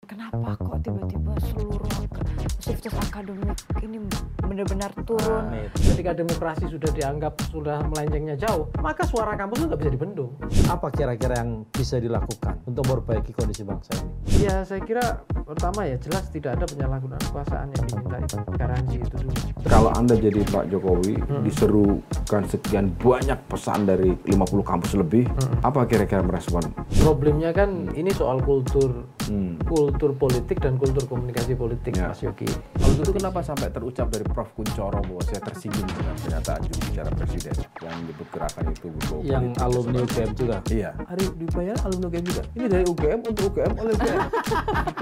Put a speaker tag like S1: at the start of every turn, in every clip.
S1: Kenapa kok tiba-tiba seluruh sivitas akademik ini benar-benar turun?
S2: Ketika demokrasi sudah dianggap sudah melencengnya jauh, maka suara kampus itu nggak bisa dibendung.
S3: Apa kira-kira yang bisa dilakukan untuk memperbaiki kondisi bangsa ini?
S2: Ya saya kira pertama ya jelas tidak ada penyalahgunaan kekuasaan yang diminta itu. Garansi itu dulu.
S4: Kalau Anda jadi Pak Jokowi, diserukan sekian banyak pesan dari 50 kampus lebih, apa kira-kira merespon?
S2: Problemnya kan ini soal kultur politik dan kultur komunikasi politik, Mas Yogi.
S4: Kalau itu kenapa sampai terucap dari Prof. Kuncoro bahwa saya tersinggung dengan pernyataan juru bicara Presiden yang menyebut gerakan itu berbau
S3: Yang
S4: politik.
S3: alumni UGM juga?
S4: Iya. Hari dibayar alumni UGM juga. Ini dari UGM untuk UGM oleh UGM.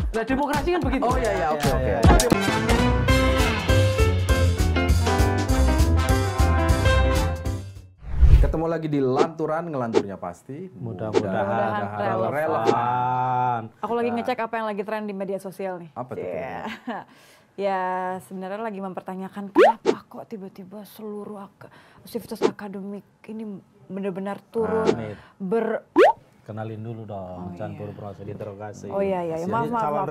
S2: Nah demokrasi kan begitu.
S4: Oh iya, oke. Ketemu lagi di Lanturan, ngelanturnya pasti.
S3: Mudah-mudahan
S4: relevan.
S1: Aku lagi ngecek apa yang lagi tren di media sosial nih.
S4: Apa tuh?
S1: Ya sebenarnya lagi mempertanyakan kenapa kok tiba-tiba seluruh sivitas akademik ini benar-benar turun
S3: Kenalin dulu dong, jangan buru-buru diinterogasi.
S1: Oh iya, maaf.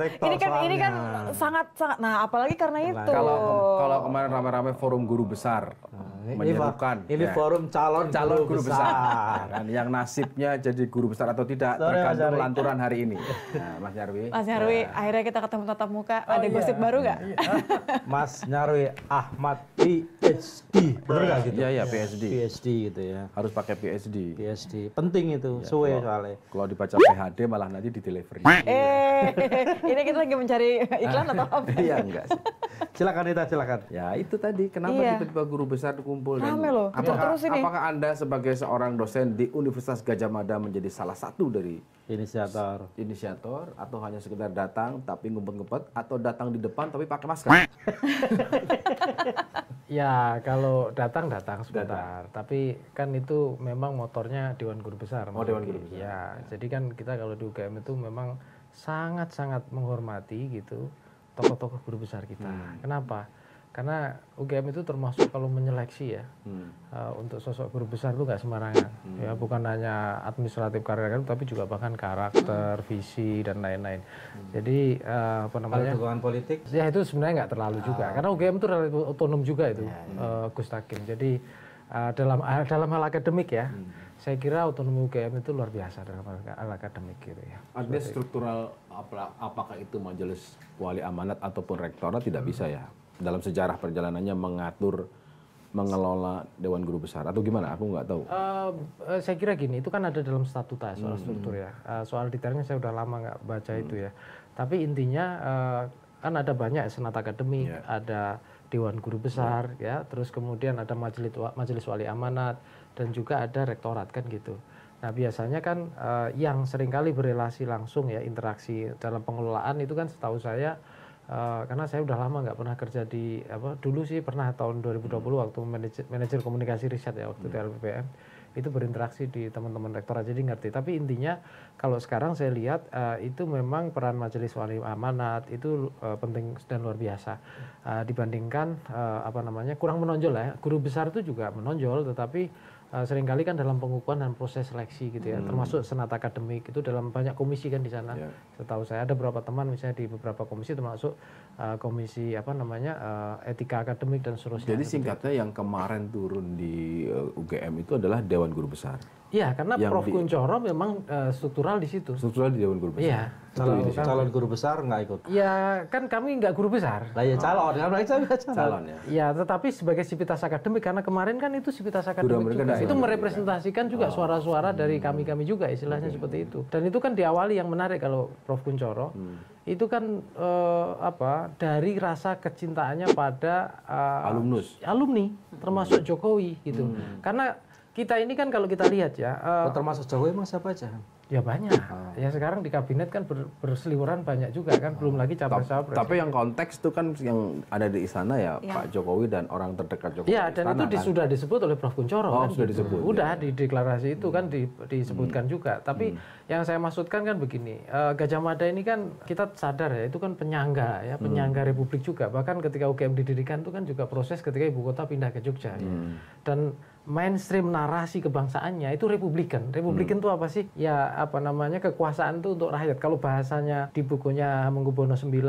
S1: Ini kan sangat. Nah, apalagi karena itu.
S4: Kalau kemarin rame-rame forum guru besar menyerukan.
S3: Ini forum calon guru besar.
S4: Kan, yang nasibnya jadi guru besar atau tidak tergantung lanturan hari ini. Nah, Mas Nyarwi.
S1: Mas Nyarwi, akhirnya kita ketemu tatap muka. Ada gosip baru nggak?
S3: Mas Nyarwi Ahmad PhD, bener nggak gitu?
S4: Iya, PhD.
S3: PhD gitu ya.
S4: Harus pakai PhD.
S3: PhD, penting itu, suwe soalnya.
S4: Kalau dibaca PhD malah nanti di delivery.
S1: Ini kita lagi mencari iklan atau apa?
S4: Iya, enggak sih.
S3: Silakan.
S4: Ya itu tadi, kenapa tiba-tiba guru besar kumpul?
S1: Rame loh, terus ini.
S4: Apakah Anda sebagai seorang dosen di Universitas Gadjah Mada menjadi salah satu dari inisiator atau hanya sekedar datang tapi ngumpet-ngumpet atau datang di depan tapi pakai masker?
S2: Ya kalau datang sebentar, tapi kan itu memang motornya Dewan Guru Besar.
S4: Oh, Dewan Guru Besar.
S2: Ya, jadi kan kita kalau di UGM itu memang sangat-sangat menghormati gitu tokoh-tokoh guru besar kita. Kenapa? Karena UGM itu termasuk kalau menyeleksi ya untuk sosok guru besar itu nggak sembarangan. Ya bukan hanya administratif karir, tapi juga bahkan karakter, visi dan lain-lain. Jadi apa namanya?
S3: Kalau dukungan politik?
S2: Ya itu sebenarnya nggak terlalu juga. Karena UGM itu relatif otonom juga itu, Gus Takim. Jadi dalam hal akademik ya, saya kira otonomi UGM itu luar biasa dalam hal akademik gitu ya.
S4: Artinya struktural apakah itu majelis wali amanat ataupun rektorat tidak bisa ya dalam sejarah perjalanannya mengelola Dewan Guru Besar atau gimana? Aku nggak tahu.
S2: Saya kira gini, itu kan ada dalam statuta soal struktur ya. Soal detailnya saya udah lama nggak baca itu ya. Tapi intinya kan ada banyak senat akademik, ada Dewan Guru Besar ya, terus kemudian ada majelis wali amanat dan juga ada rektorat kan gitu. Nah biasanya kan yang seringkali berelasi langsung ya, interaksi dalam pengelolaan itu kan setahu saya karena saya udah lama nggak pernah kerja di dulu sih pernah tahun 2020 waktu manajer komunikasi riset ya waktu itu LPPM itu berinteraksi di teman-teman rektorat jadi ngerti. Tapi intinya kalau sekarang saya lihat itu memang peran majelis wali amanat itu penting dan luar biasa dibandingkan kurang menonjol ya. Guru besar itu juga menonjol tetapi seringkali kan dalam pengukuhan dan proses seleksi gitu ya, termasuk senat akademik itu dalam banyak komisi kan di sana. Setahu saya ada beberapa teman misalnya di beberapa komisi termasuk komisi etika akademik dan seterusnya.
S4: Jadi singkatnya yang kemarin turun di UGM itu adalah Dewan Guru Besar.
S2: Iya, karena Prof. Kuncoro memang struktural di situ.
S4: Struktural di Dewan Guru Besar.
S2: Iya.
S3: Calon guru besar nggak ikut?
S2: Ya kan kami nggak guru besar.
S3: Lah ya calon ya.
S2: Ya, tetapi sebagai sivitas akademik karena kemarin kan itu sivitas akademik juga. Itu merepresentasikan juga suara-suara dari kami-kami juga istilahnya seperti itu. Dan itu kan diawali yang menarik kalau Prof. Kuncoro itu kan dari rasa kecintaannya pada alumni termasuk Jokowi gitu. Karena kita ini kan kalau kita lihat ya
S3: termasuk Jokowi emang siapa aja?
S2: Ya banyak. Ya sekarang di kabinet kan berseliweran banyak juga kan, belum lagi capres-capres.
S4: Tapi yang konteks itu kan yang ada di istana ya Pak Jokowi dan orang terdekat Jokowi.
S2: Ya, dan itu sudah disebut oleh Prof. Kuncoro kan.
S4: Sudah disebut.
S2: Udah di deklarasi itu kan disebutkan juga. Tapi yang saya maksudkan kan begini, Gadjah Mada ini kan kita sadar ya, itu kan penyangga ya, penyangga Republik juga. Bahkan ketika UGM didirikan itu kan juga proses ketika ibu kota pindah ke Jogja. Dan mainstream narasi kebangsaannya itu Republikan. Republikan itu apa sih? Ya apa namanya kekuasaan itu untuk rakyat. Kalau bahasanya di bukunya Hamengkubuwono 9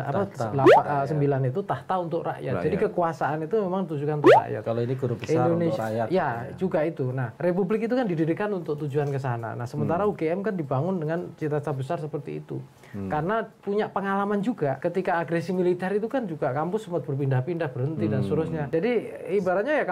S2: itu tahta untuk rakyat. Jadi kekuasaan itu memang tujuan untuk rakyat.
S3: Kalau ini guru besar untuk rakyat.
S2: Ya, juga itu. Nah, republik itu kan didirikan untuk tujuan ke sana. Nah, sementara UGM kan dibangun dengan cita-cita besar seperti itu. Karena punya pengalaman juga ketika agresi militer itu kan juga kampus sempat berpindah-pindah, berhenti dan seterusnya. Jadi ibaratnya ya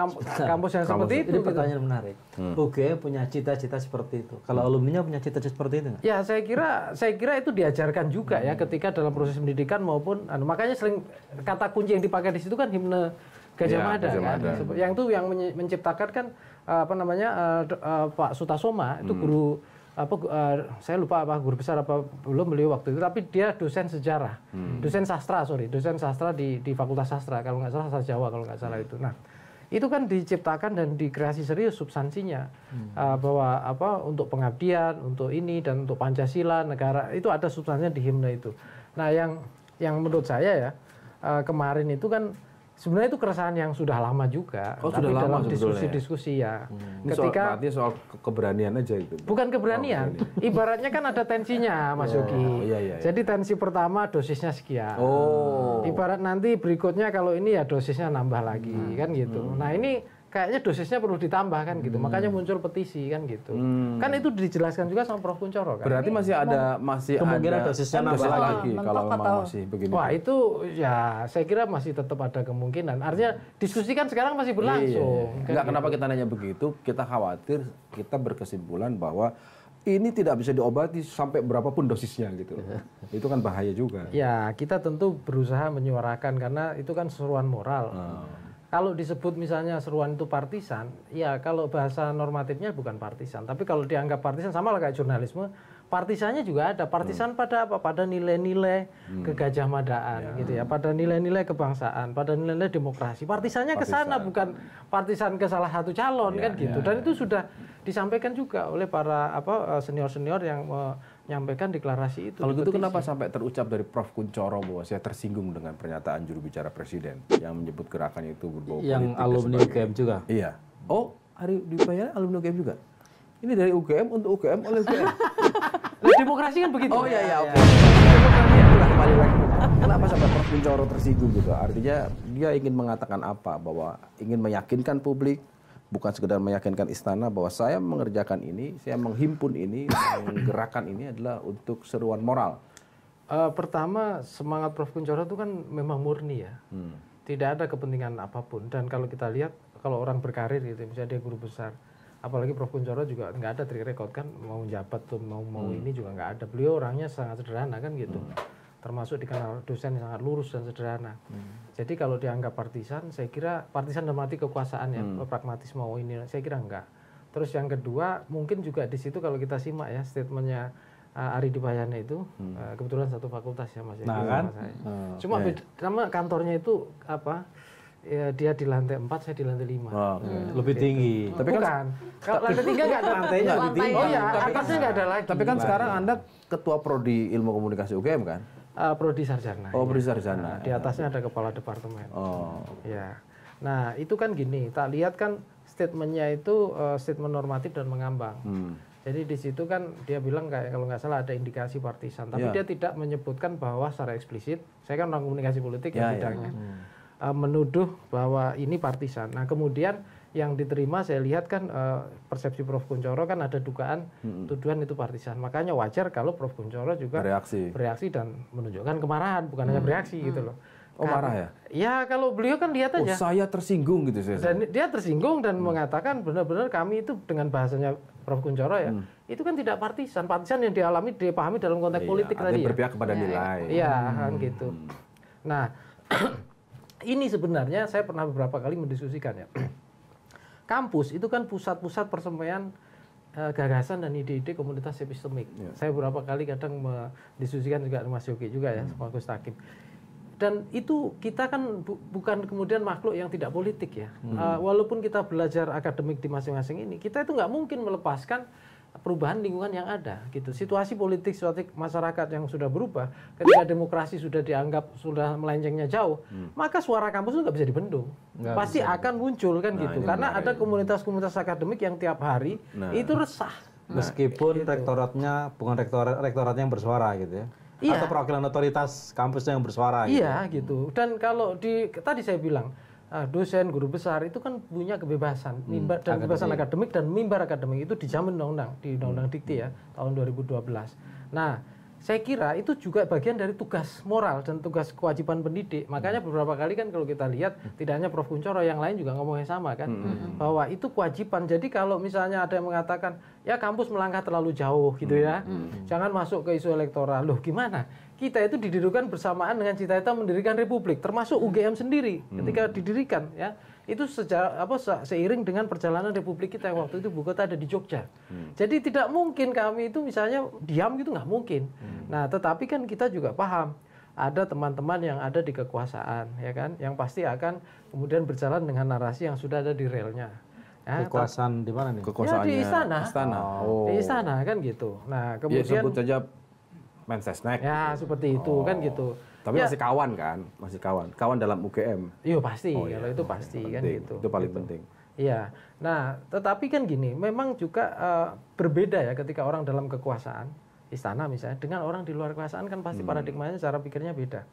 S2: kampus yang seperti itu.
S3: Ini pertanyaan menarik. UGM punya cita-cita seperti itu. Kalau alumninya punya cita-cita seperti itu nggak?
S2: Ya, saya kira itu diajarkan juga ya ketika dalam proses pendidikan maupun makanya sering kata kunci yang dipakai di situ kan himne Gajah Mada kan. Yang itu yang menciptakan kan apa namanya Pak Sutasoma itu guru saya lupa apa guru besar apa belum beliau waktu itu, tapi dia dosen sejarah, dosen sastra di Fakultas Sastra kalau nggak salah, sastra Jawa kalau nggak salah itu. Nah, itu kan diciptakan dan dikreasi serius substansinya bahwa untuk pengabdian, untuk ini dan untuk Pancasila negara itu ada substansinya di himne itu. Nah, yang menurut saya ya kemarin itu kan sebenarnya itu keresahan yang sudah lama juga, tapi
S4: sudah
S2: dalam
S4: lama
S2: diskusi-diskusi ya.
S4: Ketika soal keberanian aja itu.
S2: Bukan keberanian, ibaratnya kan ada tensinya, Mas Yogi.
S4: Iya.
S2: Jadi tensi pertama dosisnya sekian. Ibarat nanti berikutnya kalau ini ya dosisnya nambah lagi, kan gitu. Nah ini kayaknya dosisnya perlu ditambah kan gitu. Makanya muncul petisi kan gitu. Kan itu dijelaskan juga sama Prof. Kuncoro kan.
S4: Berarti masih ada
S3: kemungkinan dosisnya nambah lagi
S4: kalau memang masih begini.
S2: Wah, itu ya saya kira masih tetap ada kemungkinan. Artinya diskusi kan sekarang masih berlangsung.
S4: Iya. Enggak, kenapa kita nanya begitu? Kita khawatir, kita berkesimpulan bahwa ini tidak bisa diobati sampai berapapun dosisnya gitu. Itu kan bahaya juga.
S2: Ya, kita tentu berusaha menyuarakan karena itu kan seruan moral. Kalau disebut misalnya seruan itu partisan, ya kalau bahasa normatifnya bukan partisan. Tapi kalau dianggap partisan, sama lah kayak jurnalisme, partisannya juga ada. Partisan pada apa? Pada nilai-nilai kegajah madaan gitu ya. Pada nilai-nilai kebangsaan, pada nilai-nilai demokrasi. Partisannya ke sana, bukan partisan ke salah satu calon kan gitu. Dan itu sudah disampaikan juga oleh para senior-senior yang menyampaikan deklarasi itu.
S4: Kalau gitu kenapa sampai terucap dari Prof. Kuncoro bahwa saya tersinggung dengan pernyataan juru bicara Presiden yang menyebut gerakan itu berbau politik?
S3: Yang alumni UGM juga?
S4: Iya. Oh, Ari Dwipayana alumni UGM juga? Ini dari UGM untuk UGM oleh UGM?
S2: Demokrasi kan begitu.
S4: Oh iya, oke. Kembali lagi. Kenapa sampai Prof. Kuncoro tersinggung gitu? Artinya dia ingin mengatakan apa? Bahwa ingin meyakinkan publik, bukan sekedar meyakinkan istana bahwa saya mengerjakan ini, saya menghimpun ini, menggerakkan ini adalah untuk seruan moral.
S2: Pertama, semangat Prof. Kuncoro itu kan memang murni ya. Tidak ada kepentingan apapun. Dan kalau kita lihat, kalau orang berkarir gitu, misalnya dia guru besar, apalagi Prof. Kuncoro juga nggak ada track record kan, mau jabat tuh, mau ini juga nggak ada. Beliau orangnya sangat sederhana kan gitu. Termasuk dikenal dosen yang sangat lurus dan sederhana. Jadi kalau dianggap partisan, saya kira partisan dalam arti kekuasaan ya, pragmatis mau ini, saya kira enggak. Terus yang kedua, mungkin juga di situ kalau kita simak ya statementnya Ari Dwipayana itu, kebetulan satu fakultas ya Mas.
S3: Nah kan?
S2: Cuma sama kantornya itu apa? Ya, dia di lantai 4, saya di lantai 5.
S3: Lebih tinggi.
S2: Tapi kan kalau lantai 3 nggak ada
S3: lantainya lebih tinggi.
S2: Oh iya, atasnya nggak ada lagi.
S4: Tapi kan sekarang Anda ketua prodi Ilmu Komunikasi UGM kan?
S2: Prodi Sarjana.
S4: Oh, prodi Sarjana.
S2: Di atasnya ada kepala departemen.
S4: Oh.
S2: Ya. Nah, itu kan gini, tak lihat kan statementnya itu statement normatif dan mengambang. Jadi di situ kan dia bilang kayak kalau nggak salah ada indikasi partisan, tapi dia tidak menyebutkan bahwa secara eksplisit, saya kan orang komunikasi politik ya bidangnya, menuduh bahwa ini partisan. Nah kemudian yang diterima saya lihat kan persepsi Prof. Kuncoro kan ada dugaan tuduhan itu partisan. Makanya wajar kalau Prof. Kuncoro juga bereaksi dan menunjukkan kemarahan, bukan hanya bereaksi gitu loh.
S4: Oh marah ya?
S2: Ya kalau beliau kan lihat aja.
S4: Oh saya tersinggung gitu saya.
S2: Dan dia tersinggung dan mengatakan benar-benar kami itu dengan bahasanya Prof. Kuncoro ya, itu kan tidak partisan. Partisan yang dipahami dalam konteks politik tadi ya.
S4: Berpihak kepada nilai.
S2: Iya kan gitu. Nah ini sebenarnya saya pernah beberapa kali mendiskusikan ya. Kampus itu kan pusat-pusat persampaian gagasan dan ide-ide komunitas epistemik. Saya beberapa kali kadang mendiskusikan juga dengan Mas Yogi juga ya, sama Gus Takim. Dan itu kita kan bukan kemudian makhluk yang tidak politik ya. Walaupun kita belajar akademik di masing-masing ini, kita itu nggak mungkin melepaskan perubahan lingkungan yang ada gitu. Situasi politik, situasi masyarakat yang sudah berubah, ketika demokrasi sudah dianggap sudah melencengnya jauh, maka suara kampus itu nggak bisa dibendung. Pasti akan muncul kan gitu. Karena ada komunitas-komunitas akademik yang tiap hari itu resah
S3: Meskipun rektoratnya bukan rektoratnya yang bersuara gitu ya.
S2: Iya.
S3: Atau perwakilan otoritas kampusnya yang bersuara gitu.
S2: Iya gitu. Dan kalau tadi saya bilang dosen, guru besar itu kan punya kebebasan mimbar dan kebebasan akademik dan mimbar akademik itu dijamin undang-undang di Undang-Undang Dikti ya tahun 2012. Nah, saya kira itu juga bagian dari tugas moral dan tugas kewajiban pendidik. Makanya beberapa kali kan kalau kita lihat tidak hanya Prof. Kuncoro, yang lain juga ngomongnya sama kan, bahwa itu kewajiban. Jadi kalau misalnya ada yang mengatakan ya kampus melangkah terlalu jauh gitu ya, jangan masuk ke isu elektoral. Loh gimana? Kita itu didirikan bersamaan dengan cita-cita mendirikan republik, termasuk UGM sendiri ketika didirikan ya. Itu seiring dengan perjalanan republik kita yang waktu itu ibu kota ada di Jogja. Jadi tidak mungkin kami itu misalnya diam gitu, nggak mungkin. Nah tetapi kan kita juga paham ada teman-teman yang ada di kekuasaan ya kan, yang pasti akan kemudian berjalan dengan narasi yang sudah ada di relnya. Ya,
S3: kekuasaan di mana nih?
S2: Ya, di istana.
S4: Oh.
S2: Di istana kan gitu. Nah kemudian
S4: Ya, sebut saja Mensesnek.
S2: ya seperti itu kan gitu.
S4: Tapi
S2: ya,
S4: masih kawan kan? Masih kawan dalam UGM.
S2: Iya pasti, kalau itu pasti kan
S4: Penting.
S2: gitu.
S4: Itu paling
S2: gitu.
S4: penting.
S2: Iya. Nah, tetapi kan gini, memang juga berbeda ya ketika orang dalam kekuasaan, istana misalnya, dengan orang di luar kekuasaan kan pasti paradigmanya, cara pikirnya beda.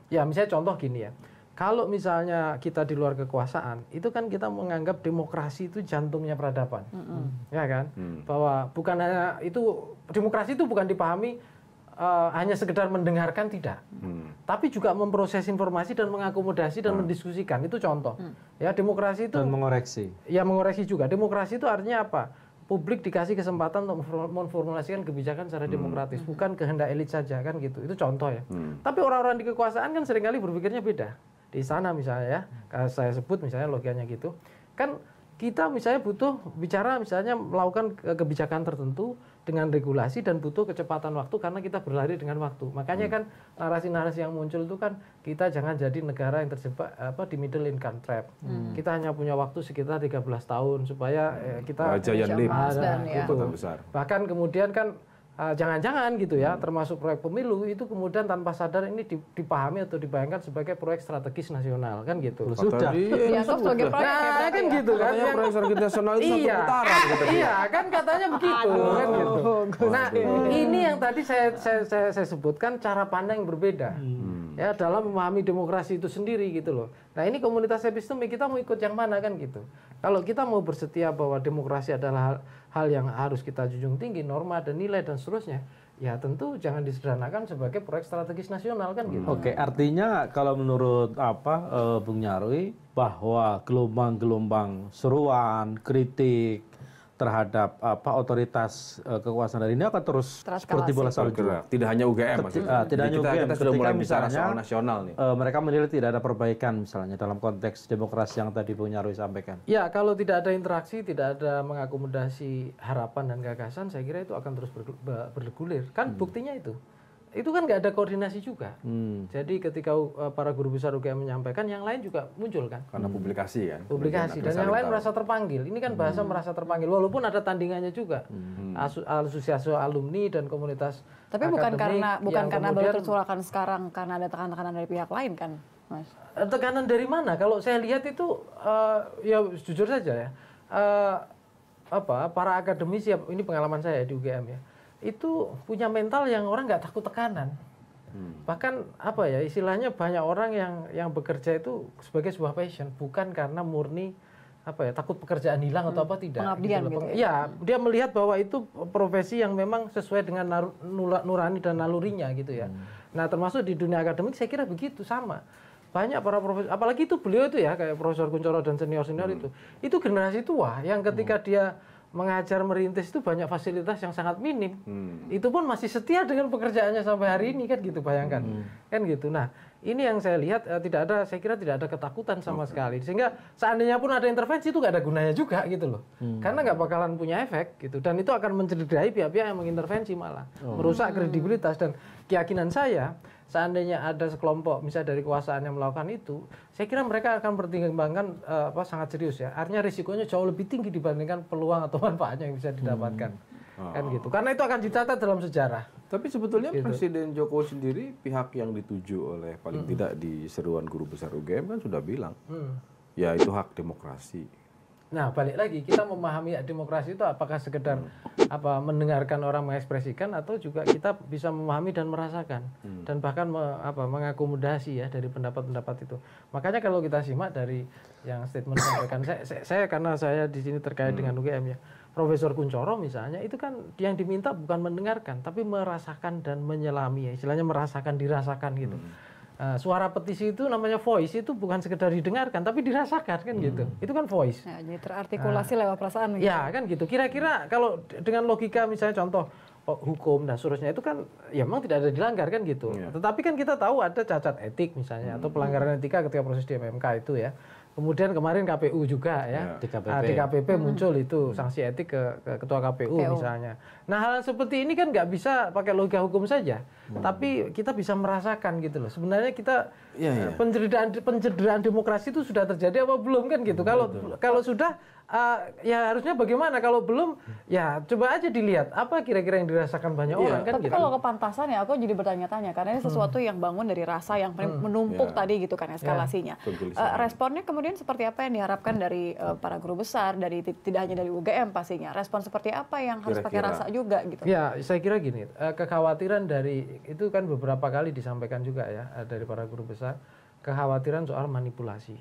S2: Ya misalnya contoh gini ya, kalau misalnya kita di luar kekuasaan, itu kan kita menganggap demokrasi itu jantungnya peradaban, ya kan? Bahwa bukan hanya itu, demokrasi itu bukan dipahami hanya sekedar mendengarkan, tidak, tapi juga memproses informasi dan mengakomodasi dan mendiskusikan. Itu contoh. Ya demokrasi itu
S3: Dan mengoreksi.
S2: Ya mengoreksi juga. Demokrasi itu artinya apa? Publik dikasih kesempatan untuk memformulasikan kebijakan secara demokratis, bukan kehendak elit saja kan gitu. Itu contoh ya. Tapi orang-orang di kekuasaan kan seringkali berpikirnya beda. Di sana misalnya ya, saya sebut misalnya logikanya gitu. Kan kita misalnya butuh bicara misalnya melakukan kebijakan tertentu dengan regulasi dan butuh kecepatan waktu karena kita berlari dengan waktu. Makanya kan narasi-narasi yang muncul itu kan kita jangan jadi negara yang terjebak di middle income trap. Kita hanya punya waktu sekitar 13 tahun supaya kita
S4: Giant leap.
S2: gitu.
S4: Besar.
S2: Bahkan kemudian kan jangan-jangan gitu ya, termasuk proyek pemilu itu kemudian tanpa sadar ini dipahami atau dibayangkan sebagai proyek strategis nasional kan gitu.
S3: Sudah.
S1: Dianggap sebagai proyek
S2: Nah, kan gitu kan.
S4: Katanya proyek strategis nasional itu satu putaran.
S2: Iya, kan katanya begitu kan gitu. Nah, ini yang tadi saya sebutkan cara pandang yang berbeda. Ya, dalam memahami demokrasi itu sendiri gitu loh. Nah, ini komunitas epistemik, kita mau ikut yang mana kan gitu. Kalau kita mau bersetia bahwa demokrasi adalah hal yang harus kita junjung tinggi, norma dan nilai dan seterusnya, ya tentu jangan disederhanakan sebagai proyek strategis nasional kan gitu.
S3: Oke, artinya kalau menurut Bung Nyarwi bahwa gelombang-gelombang seruan, kritik terhadap otoritas kekuasaan dari ini akan terus seperti bola salju.
S4: Tidak hanya UGM maksudnya.
S3: Tidak hanya UGM.
S4: Kita sudah mulai bicara
S3: misalnya,
S4: soal nasional nih.
S3: mereka menilai tidak ada perbaikan misalnya dalam konteks demokrasi yang tadi Bung Nyarwi sampaikan.
S2: Ya, kalau tidak ada interaksi, tidak ada mengakomodasi harapan dan gagasan, saya kira itu akan terus bergulir. Kan buktinya itu kan nggak ada koordinasi juga. Jadi ketika para guru besar UGM menyampaikan, yang lain juga muncul kan.
S4: Karena publikasi kan.
S2: Publikasi dan yang lain merasa terpanggil. Ini kan bahasa merasa terpanggil, walaupun ada tandingannya juga. Asosiasi alumni dan komunitas.
S1: Tapi bukan karena
S2: kemudian,
S1: baru tersuarakan sekarang karena ada tekanan dari pihak lain kan, Mas?
S2: Tekanan dari mana? Kalau saya lihat itu ya jujur saja ya, para akademisi, ini pengalaman saya di UGM ya, itu punya mental yang orang nggak takut tekanan. Bahkan istilahnya banyak orang yang bekerja itu sebagai sebuah passion, bukan karena murni takut pekerjaan hilang atau tidak.
S1: Pengabdian gitu ya.
S2: Ya, dia melihat bahwa itu profesi yang memang sesuai dengan nurani dan nalurinya gitu ya. Nah, termasuk di dunia akademik saya kira begitu sama. Banyak para profesor, apalagi itu beliau itu ya kayak Profesor Kuncoro dan senior-senior itu generasi tua yang ketika dia mengajar merintis itu banyak fasilitas yang sangat minim. Itu pun masih setia dengan pekerjaannya sampai hari ini kan gitu, bayangkan. Kan gitu. Nah, ini yang saya lihat saya kira tidak ada ketakutan sama sekali. Sehingga seandainya pun ada intervensi itu nggak ada gunanya juga gitu loh. Karena nggak bakalan punya efek gitu. Dan itu akan mencederai pihak-pihak yang mengintervensi malah. Merusak kredibilitas dan keyakinan saya. Seandainya ada sekelompok misalnya dari kekuasaan yang melakukan itu, saya kira mereka akan pertimbangkan sangat serius ya. Artinya risikonya jauh lebih tinggi dibandingkan peluang atau manfaatnya yang bisa didapatkan. Kan gitu. Karena itu akan dicatat dalam sejarah.
S4: Tapi sebetulnya Presiden Jokowi sendiri pihak yang dituju oleh paling tidak di seruan guru besar UGM kan sudah bilang, ya itu hak demokrasi.
S2: Nah, balik lagi kita memahami demokrasi itu apakah sekedar mendengarkan orang mengekspresikan atau juga kita bisa memahami dan merasakan dan bahkan mengakomodasi ya dari pendapat-pendapat itu. Makanya kalau kita simak dari yang statement sampaikan saya karena saya di sini terkait dengan UGM ya. Profesor Kuncoro misalnya itu kan yang diminta bukan mendengarkan tapi merasakan dan menyelami ya, istilahnya merasakan dirasakan gitu. Suara petisi itu namanya voice itu bukan sekedar didengarkan tapi dirasakan kan gitu. Itu kan voice.
S1: Ya, jadi terartikulasi lewat perasaan. Gitu.
S2: Ya kan gitu. Kira-kira kalau dengan logika misalnya contoh hukum dan seterusnya itu kan ya memang tidak ada dilanggar kan gitu. Tetapi kan kita tahu ada cacat etik misalnya atau pelanggaran etika ketika proses di MMK itu ya. Kemudian kemarin KPU juga ya, DKPP muncul itu sanksi etik ke ketua KPU misalnya. Nah hal seperti ini kan nggak bisa pakai logika hukum saja, tapi kita bisa merasakan gitu loh. Sebenarnya kita pencederaan demokrasi itu sudah terjadi apa belum kan gitu. Kalau sudah ya harusnya bagaimana, kalau belum ya coba aja dilihat apa kira-kira yang dirasakan banyak orang kan
S1: tapi
S2: gitu.
S1: Kalau kepantasan ya aku jadi bertanya-tanya karena ini sesuatu yang bangun dari rasa yang menumpuk tadi gitu kan eskalasinya. Responnya kemudian seperti apa yang diharapkan dari para guru besar, dari tidak hanya dari UGM pastinya. Respon seperti apa yang harus pakai rasa juga gitu.
S2: Ya, saya kira gini, kekhawatiran dari itu kan beberapa kali disampaikan juga ya dari para guru besar, kekhawatiran soal manipulasi.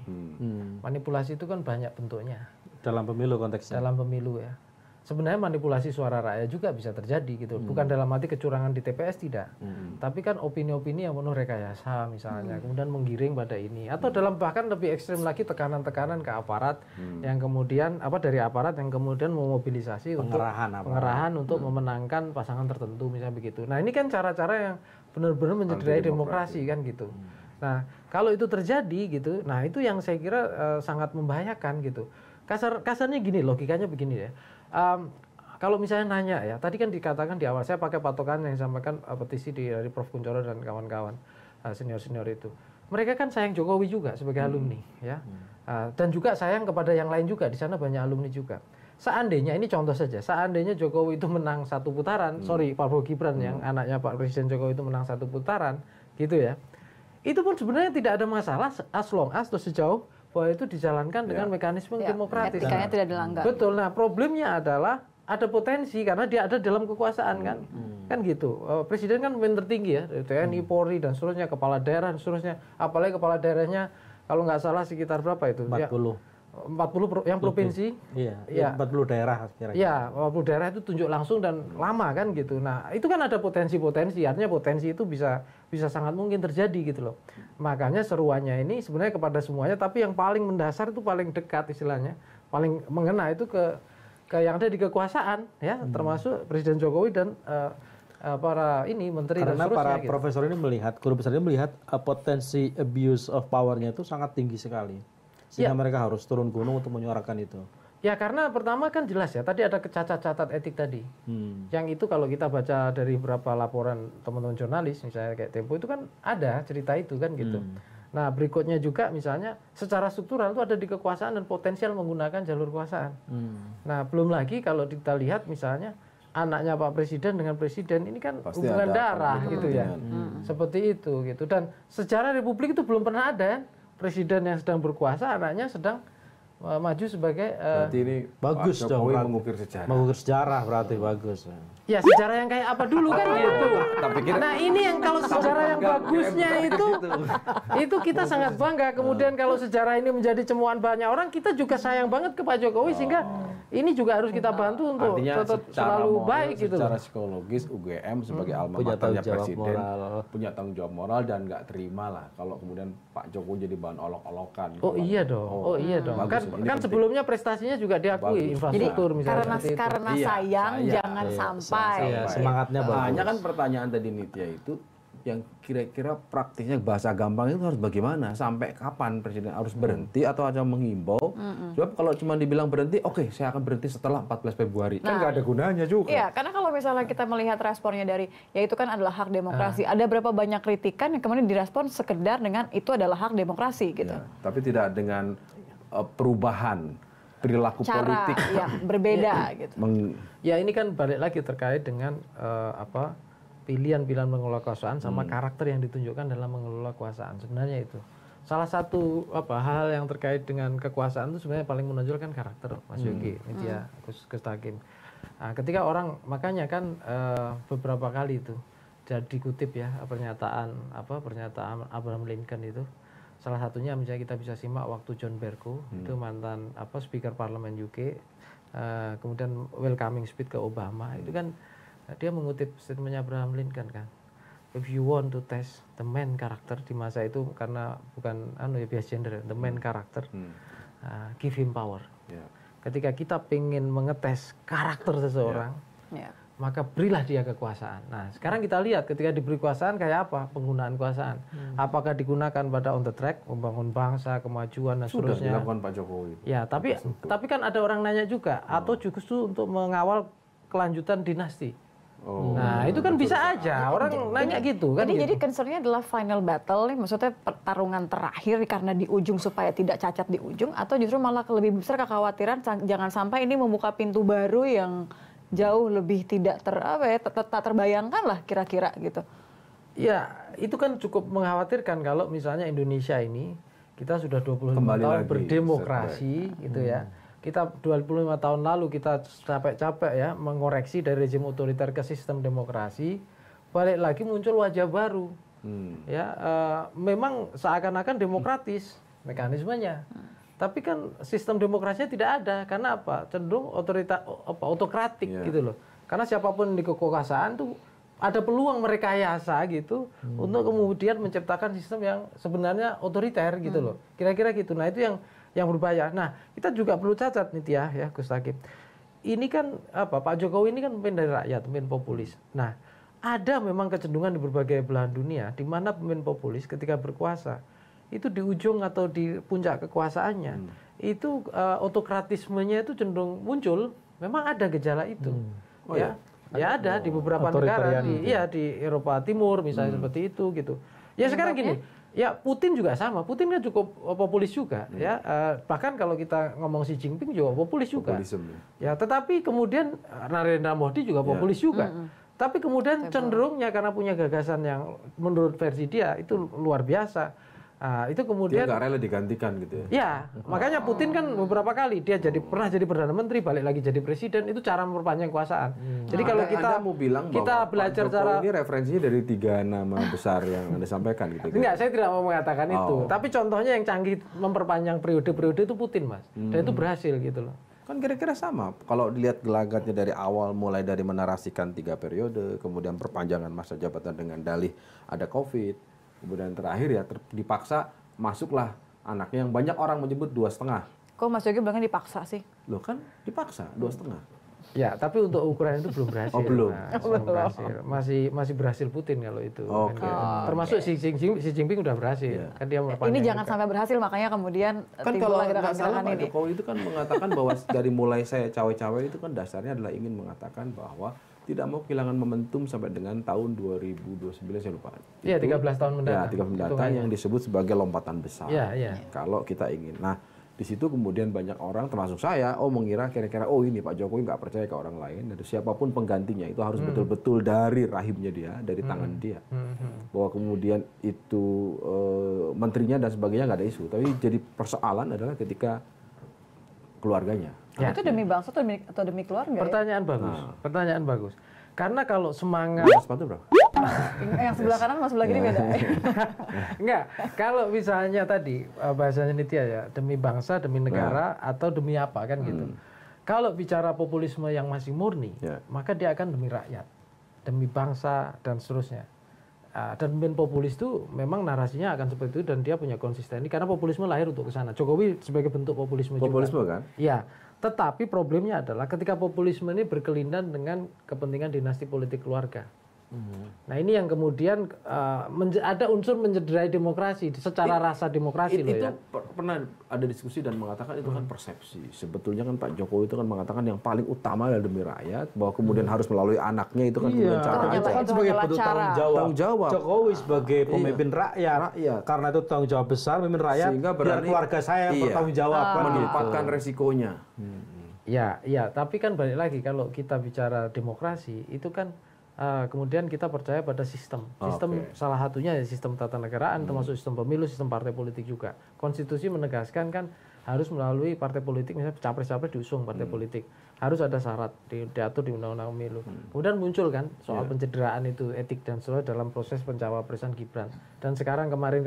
S2: Manipulasi itu kan banyak bentuknya.
S3: Dalam pemilu konteksnya.
S2: Dalam pemilu ya. Sebenarnya manipulasi suara rakyat juga bisa terjadi gitu. Bukan dalam arti kecurangan di TPS tidak. Tapi kan opini-opini yang penuh rekayasa misalnya. Kemudian menggiring pada ini. Atau dalam bahkan lebih ekstrim lagi tekanan-tekanan ke aparat. Yang kemudian dari aparat yang kemudian memobilisasi pengerahan untuk memenangkan pasangan tertentu misalnya begitu. Nah ini kan cara-cara yang benar-benar mencederai demokrasi kan gitu. Nah kalau itu terjadi gitu. Nah itu yang saya kira sangat membahayakan gitu. Kasarnya gini, logikanya begini ya. Kalau misalnya nanya ya, tadi kan dikatakan di awal saya pakai patokan yang disampaikan petisi dari Prof Kuncoro dan kawan-kawan senior-senior itu. Mereka kan sayang Jokowi juga sebagai alumni ya. Dan juga sayang kepada yang lain juga, di sana banyak alumni juga. Seandainya ini contoh saja, seandainya Jokowi itu menang satu putaran, Prabowo Gibran yang anaknya Pak Presiden Jokowi itu menang satu putaran, gitu ya. Itu pun sebenarnya tidak ada masalah as long as atau sejauh bahwa itu dijalankan dengan mekanisme demokratis.
S1: Etikanya tidak dilanggar.
S2: Betul. Nah, problemnya adalah ada potensi karena dia ada dalam kekuasaan kan. Kan gitu. Presiden kan pemimpin tertinggi ya, TNI, Polri dan seterusnya, kepala daerah dan seterusnya. Apalagi kepala daerahnya kalau nggak salah sekitar berapa itu? 40 yang provinsi.
S3: Iya, 40 daerah kira-kira.
S2: Iya, 40 daerah itu tunjuk langsung dan lama kan gitu. Nah, itu kan ada potensi-potensi, artinya potensi itu bisa sangat mungkin terjadi gitu loh. Makanya seruannya ini sebenarnya kepada semuanya, tapi yang paling mendasar itu paling dekat istilahnya, paling mengena itu ke yang ada di kekuasaan ya, termasuk Presiden Jokowi dan para menteri dan seterusnya.
S3: Karena para profesor ini melihat, guru besar ini melihat potensi abuse of power-nya itu sangat tinggi sekali. Sehingga mereka harus turun gunung untuk menyuarakan itu.
S2: Ya karena pertama kan jelas ya, tadi ada cacat etik tadi. Yang itu kalau kita baca dari beberapa laporan teman-teman jurnalis, misalnya kayak Tempo, itu kan ada cerita itu kan gitu. Nah berikutnya juga misalnya secara struktural itu ada di kekuasaan dan potensial menggunakan jalur kekuasaan. Nah belum lagi kalau kita lihat misalnya anaknya Pak Presiden dengan Presiden ini kan pasti hubungan darah gitu ya. Seperti itu gitu. Dan sejarah Republik itu belum pernah ada kan. Presiden yang sedang berkuasa, anaknya sedang maju sebagai
S4: berarti ini
S3: bagus dong,
S4: mengukir sejarah.
S3: Mengukir sejarah berarti bagus.
S2: Ya sejarah yang kayak apa dulu kan gitu. Nah ini yang kalau sejarah yang bagusnya itu kita sangat bangga. Kemudian kalau sejarah ini menjadi cemoan banyak orang, kita juga sayang banget ke Pak Jokowi sehingga ini juga harus kita bantu untuk tetap selalu baik gitu.
S4: Secara psikologis UGM sebagai alma maternya Presiden punya tanggung jawab moral dan nggak terima lah kalau kemudian Pak Jokowi jadi bahan olok-olokan.
S2: Oh iya dong. Kan sebelumnya prestasinya juga diakui infrastruktur misalnya.
S1: Karena sayang jangan sampai.
S3: Semangatnya bagus.
S4: Hanya kan pertanyaan tadi Nitya itu yang kira-kira praktisnya bahasa gampang itu harus bagaimana? Sampai kapan Presiden harus berhenti atau hanya menghimbau? Sebab kalau cuma dibilang berhenti, oke, saya akan berhenti setelah 14 Februari. Kan nggak ada gunanya juga.
S1: Iya, karena kalau misalnya kita melihat responnya dari, ya itu kan adalah hak demokrasi. Ada berapa banyak kritikan yang kemudian direspon sekedar dengan itu adalah hak demokrasi gitu.
S4: Ya, tapi tidak dengan perubahan perilaku
S1: cara
S4: politik
S1: yang berbeda gitu.
S2: Ya ini kan balik lagi terkait dengan pilihan-pilihan mengelola kekuasaan sama karakter yang ditunjukkan dalam mengelola kekuasaan. Sebenarnya itu salah satu hal yang terkait dengan kekuasaan itu sebenarnya paling menonjolkan karakter, Mas Yogi, Nitya, Gus Takim. Nah, ketika orang, makanya kan beberapa kali itu jadi dikutip ya pernyataan Abraham Lincoln itu. Salah satunya misalnya kita bisa simak waktu John Bercow itu mantan Speaker Parlemen UK, kemudian welcoming speech ke Obama itu kan dia mengutip statementnya Abraham Lincoln kan. If you want to test the man character di masa itu, karena bukan bias gender, the man character, give him power. Ketika kita pengen mengetes karakter seseorang, maka berilah dia kekuasaan. Nah, sekarang kita lihat ketika diberi kekuasaan kayak apa penggunaan kekuasaan. Apakah digunakan pada on the track, membangun bangsa, kemajuan dan seterusnya.
S4: Sudah dilakukan Pak Jokowi.
S2: Ya, tapi kan ada orang nanya juga, atau justru untuk mengawal kelanjutan dinasti. Nah, itu kan bisa aja orang nanya gitu kan.
S1: Jadi concernnya adalah final battle nih, maksudnya pertarungan terakhir karena di ujung supaya tidak cacat di ujung, atau justru malah lebih besar kekhawatiran jangan sampai ini membuka pintu baru yang jauh lebih tidak terbayangkan lah kira-kira gitu.
S2: Ya, itu kan cukup mengkhawatirkan kalau misalnya Indonesia ini kita sudah 25 tahun berdemokrasi gitu ya. Kita 25 tahun lalu kita capek-capek ya mengoreksi dari rezim otoriter ke sistem demokrasi, balik lagi muncul wajah baru. Ya, memang seakan-akan demokratis mekanismenya. Tapi kan sistem demokrasinya tidak ada, karena apa? Cenderung otokratik gitu loh. Karena siapapun di kekuasaan tuh ada peluang merekayasa gitu untuk kemudian menciptakan sistem yang sebenarnya otoriter gitu loh. Kira-kira gitu. Nah, itu yang berbahaya. Nah, kita juga perlu catat nih ya Gus Takim. Ini kan Pak Jokowi ini kan pemimpin dari rakyat, pemimpin populis. Nah, ada memang kecenderungan di berbagai belahan dunia di mana pemimpin populis ketika berkuasa itu di ujung atau di puncak kekuasaannya itu otokratismenya itu cenderung muncul. Memang ada gejala itu. Ya ada di beberapa negara di Eropa Timur misalnya seperti itu gitu. Ya sekarang gini, ya Putin juga sama. Putin kan cukup populis juga ya. Bahkan kalau kita ngomong Xi Jinping juga populis juga. Ya, tetapi kemudian Narendra Modi juga populis juga. Tapi kemudian cenderungnya karena punya gagasan yang menurut versi dia itu luar biasa. Itu kemudian
S4: dia nggak rela digantikan gitu ya.
S2: Ya, makanya Putin kan beberapa kali dia pernah jadi perdana menteri, balik lagi jadi presiden, itu cara memperpanjang kekuasaan. Jadi kalau kita
S4: mau bilang
S2: kita belajar cara
S4: ini referensinya dari 3 nama besar yang Anda sampaikan gitu.
S2: Enggak, saya tidak mau mengatakan itu. Tapi contohnya yang canggih memperpanjang periode-periode itu Putin, Mas. Dan itu berhasil gitu loh.
S4: Kan kira-kira sama. Kalau dilihat gelagatnya dari awal, mulai dari menarasikan 3 periode, kemudian perpanjangan masa jabatan dengan dalih ada COVID. Kemudian terakhir ya dipaksa masuklah anaknya yang banyak orang menyebut 2,5.
S1: Kok Mas Yogi bilangnya dipaksa sih?
S4: Loh kan dipaksa 2,5.
S2: Ya, tapi untuk ukuran itu belum berhasil.
S4: Belum.
S2: Belum berhasil. Masih berhasil Putin kalau itu. Termasuk Xi Jinping udah berhasil. Kan dia
S1: ini jangan sampai berhasil, makanya kemudian
S4: kan kalau nggak salah Pak Jokowi itu kan mengatakan bahwa dari mulai saya cawe-cawe itu kan dasarnya adalah ingin mengatakan bahwa tidak mau kehilangan momentum sampai dengan tahun 2029 saya lupa.
S2: Iya, 13 tahun mendatang.
S4: Ya, 13 mendatang yang disebut sebagai lompatan besar.
S2: Iya.
S4: Kalau kita ingin. Nah, di situ kemudian banyak orang termasuk saya mengira kira-kira ini Pak Jokowi nggak percaya ke orang lain, dan siapapun penggantinya itu harus betul-betul dari rahimnya dia, dari tangan dia. Bahwa kemudian itu menterinya dan sebagainya nggak ada isu, tapi jadi persoalan adalah ketika keluarganya.
S1: Ya. Itu demi bangsa atau demi keluarga?
S2: Pertanyaan bagus. Pertanyaan bagus. Karena kalau semangat
S4: sepatu bro.
S1: Yang sebelah kanan sama sebelah kiri beda.
S2: Enggak. Kalau misalnya tadi bahasanya Nitya ya, demi bangsa, demi negara, atau demi apa kan gitu. Kalau bicara populisme yang masih murni, maka dia akan demi rakyat, demi bangsa dan seterusnya. Dan pemimpin populis itu memang narasinya akan seperti itu dan dia punya konsistensi karena populisme lahir untuk ke sana. Jokowi sebagai bentuk populisme juga.
S4: Populisme kan?
S2: Iya. Tetapi problemnya adalah ketika populisme ini berkelindan dengan kepentingan dinasti politik keluarga. Nah ini yang kemudian ada unsur mencederai demokrasi secara rasa demokrasi loh ya.
S4: Itu pernah ada diskusi dan mengatakan itu kan persepsi. Sebetulnya kan Pak Jokowi itu kan mengatakan yang paling utama adalah demi rakyat, bahwa kemudian harus melalui anaknya itu kan kemudian caranya.
S3: Itu kan sebagai bentuk tanggung jawab. Jokowi sebagai pemimpin rakyat. Karena itu tanggung jawab besar pemimpin rakyat. Sehingga biar keluarga saya bertanggung jawab
S4: menempatkan resikonya.
S2: Ya, tapi kan balik lagi kalau kita bicara demokrasi itu kan kemudian kita percaya pada sistem. Sistem salah satunya ya sistem tata negaraan, termasuk sistem pemilu, sistem partai politik juga. Konstitusi menegaskan kan harus melalui partai politik, misalnya capres-capres diusung partai politik. Harus ada syarat diatur di undang-undang pemilu. Kemudian muncul kan soal pencederaan itu, etik dan sebagainya dalam proses pencawapresan Gibran. Dan sekarang kemarin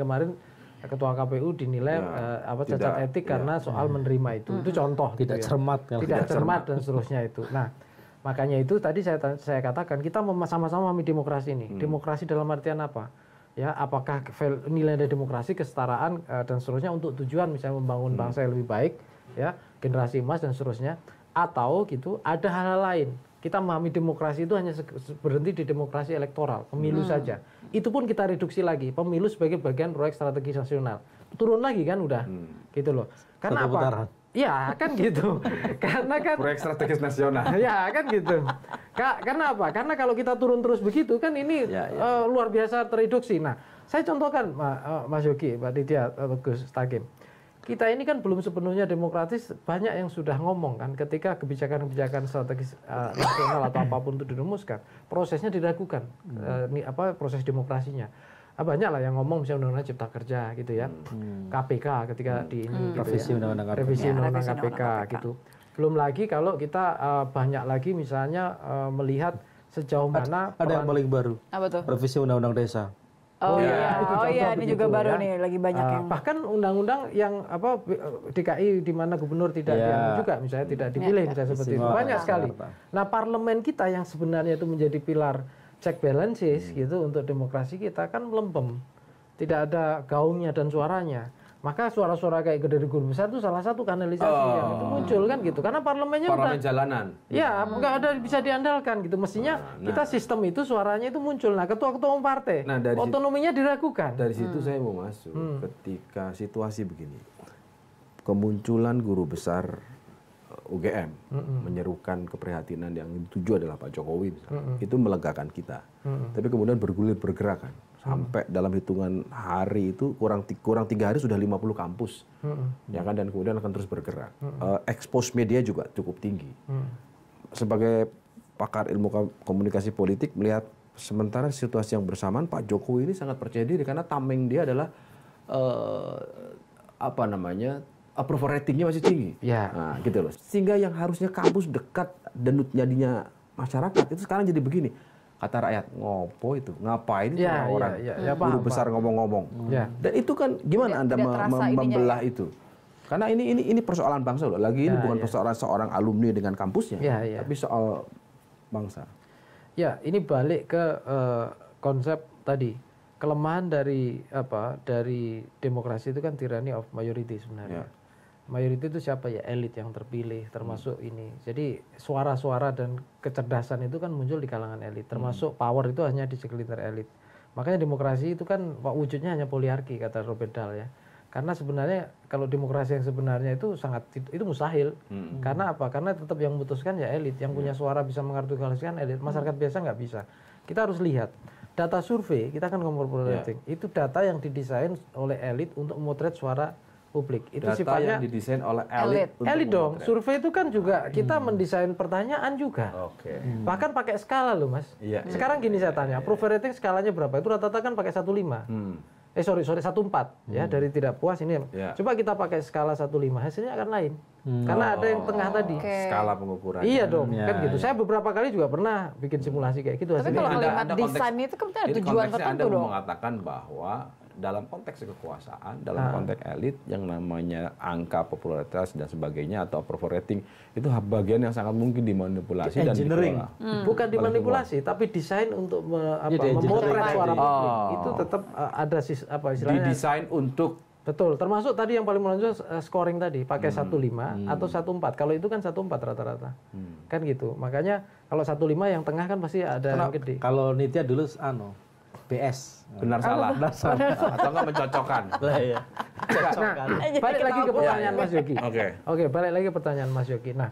S2: Ketua KPU dinilai cacat etik karena soal menerima itu. Itu contoh.
S3: Tidak cermat.
S2: Tidak cermat dan seterusnya itu. Nah, makanya itu tadi saya katakan kita sama-sama memahami demokrasi ini. Demokrasi dalam artian apa? Ya, apakah nilai dari demokrasi, kesetaraan dan seterusnya untuk tujuan misalnya membangun bangsa yang lebih baik, ya, generasi emas dan seterusnya, atau gitu ada hal-hal lain. Kita memahami demokrasi itu hanya berhenti di demokrasi elektoral, pemilu saja. Itu pun kita reduksi lagi, pemilu sebagai bagian proyek strategis nasional. Turun lagi kan udah, gitu loh. Karena apa? Ya kan gitu. Karena kan
S4: proyek strategis nasional.
S2: Ya kan gitu. Karena apa? Karena kalau kita turun terus begitu kan ini luar biasa tereduksi. Nah, saya contohkan Mas Yogi, Mbak Ditya, Gus Takim. Kita ini kan belum sepenuhnya demokratis, banyak yang sudah ngomong kan ketika kebijakan-kebijakan strategis nasional atau apapun itu dirumuskan, prosesnya diragukan, proses demokrasinya. Banyak lah yang ngomong misalnya undang-undang Cipta Kerja gitu ya, KPK ketika di ini
S3: revisi undang-undang
S2: KPK gitu. Belum lagi kalau kita banyak lagi misalnya melihat sejauh mana
S3: ada yang paling baru.
S1: Apa tuh?
S3: Revisi undang-undang desa.
S2: Itu
S1: ini juga baru nih lagi banyak yang
S2: bahkan undang-undang yang DKI di mana gubernur tidak juga misalnya tidak dipilih misalnya seperti itu banyak sekali. Nah, parlemen kita yang sebenarnya itu menjadi pilar check balances gitu untuk demokrasi kita kan melempem, tidak ada gaungnya dan suaranya. Maka suara-suara kayak dari guru besar itu salah satu kanalisasi yang itu muncul kan gitu. Karena parlemennya
S4: parlemen jalanan.
S2: Ya, nggak ada bisa diandalkan gitu. Mestinya kita sistem itu suaranya itu muncul. Nah, ketua-ketua umum partai otonominya diragukan.
S4: Dari situ saya mau masuk ketika situasi begini. Kemunculan guru besar UGM menyerukan keprihatinan yang dituju adalah Pak Jokowi misalnya. Itu melegakan kita. Tapi kemudian bergulir bergerak kan. Sampai dalam hitungan hari itu kurang 3 hari sudah 50 kampus. Ya kan, dan kemudian akan terus bergerak. Expose media juga cukup tinggi. Sebagai pakar ilmu komunikasi politik melihat sementara situasi yang bersamaan Pak Jokowi ini sangat percaya diri karena tameng dia adalah approval ratingnya masih tinggi. Nah, gitu loh. Sehingga yang harusnya kampus dekat dan jadinya masyarakat itu sekarang jadi begini. Kata rakyat, ngopo itu? Ngapain orang guru besar ngomong-ngomong? Dan itu kan gimana Anda membelah itu? Karena ini persoalan bangsa loh. Lagi ini bukan persoalan seorang alumni dengan kampusnya, tapi soal bangsa.
S2: Ya, ini balik ke konsep tadi. Kelemahan dari demokrasi itu kan tyranny of majority sebenarnya. Mayoriti itu siapa ya? Elit yang terpilih, termasuk ini. Jadi suara-suara dan kecerdasan itu kan muncul di kalangan elit, termasuk power itu hanya di segelintir elit. Makanya demokrasi itu kan wujudnya hanya poliarki kata Robert Dahl ya. Karena sebenarnya kalau demokrasi yang sebenarnya itu itu mustahil. Karena apa? Karena tetap yang memutuskan ya elit, yang punya suara bisa mengartikulasikan elit. Masyarakat biasa nggak bisa. Kita harus lihat data survei, kita kan ngomong rating. Itu data yang didesain oleh elit untuk memotret suara publik. Itu
S4: data
S2: sifatnya
S4: yang didesain oleh elit.
S2: Elit dong. Survei itu kan juga kita mendesain pertanyaan juga. Bahkan pakai skala loh, Mas. Sekarang gini saya tanya, approval rating skalanya berapa? Itu rata-rata kan pakai 1,5. 1,4 ya, dari tidak puas ini. Coba kita pakai skala 1,5, hasilnya akan lain. Karena ada yang tengah tadi.
S4: Skala pengukuran.
S2: Iya dong, kan gitu. Saya beberapa kali juga pernah bikin simulasi kayak gitu.
S1: Tapi kalau kalimat desain itu kan ada tujuan tertentu
S4: Anda
S1: dong.
S4: mengatakan bahwa dalam konteks kekuasaan, dalam konteks elit yang namanya angka popularitas dan sebagainya atau approval rating itu bagian yang sangat mungkin dimanipulasi dan dikelola.
S2: Bukan dimanipulasi, tapi desain untuk memotret suara publik. Itu tetap ada istilahnya.
S4: Didesain untuk
S2: betul, termasuk tadi yang paling menonjol scoring tadi pakai 1,5 atau 1,4. Kalau itu kan 1,4 rata-rata. Kan gitu. Makanya kalau 1,5 yang tengah kan pasti ada yang gede.
S3: Kalau Nitya dulu BS.
S4: benar salah atau enggak mencocokkan.
S2: Nah, balik lagi ke pertanyaan Mas Yogi. Oke, balik lagi ke pertanyaan Mas Yogi. Nah,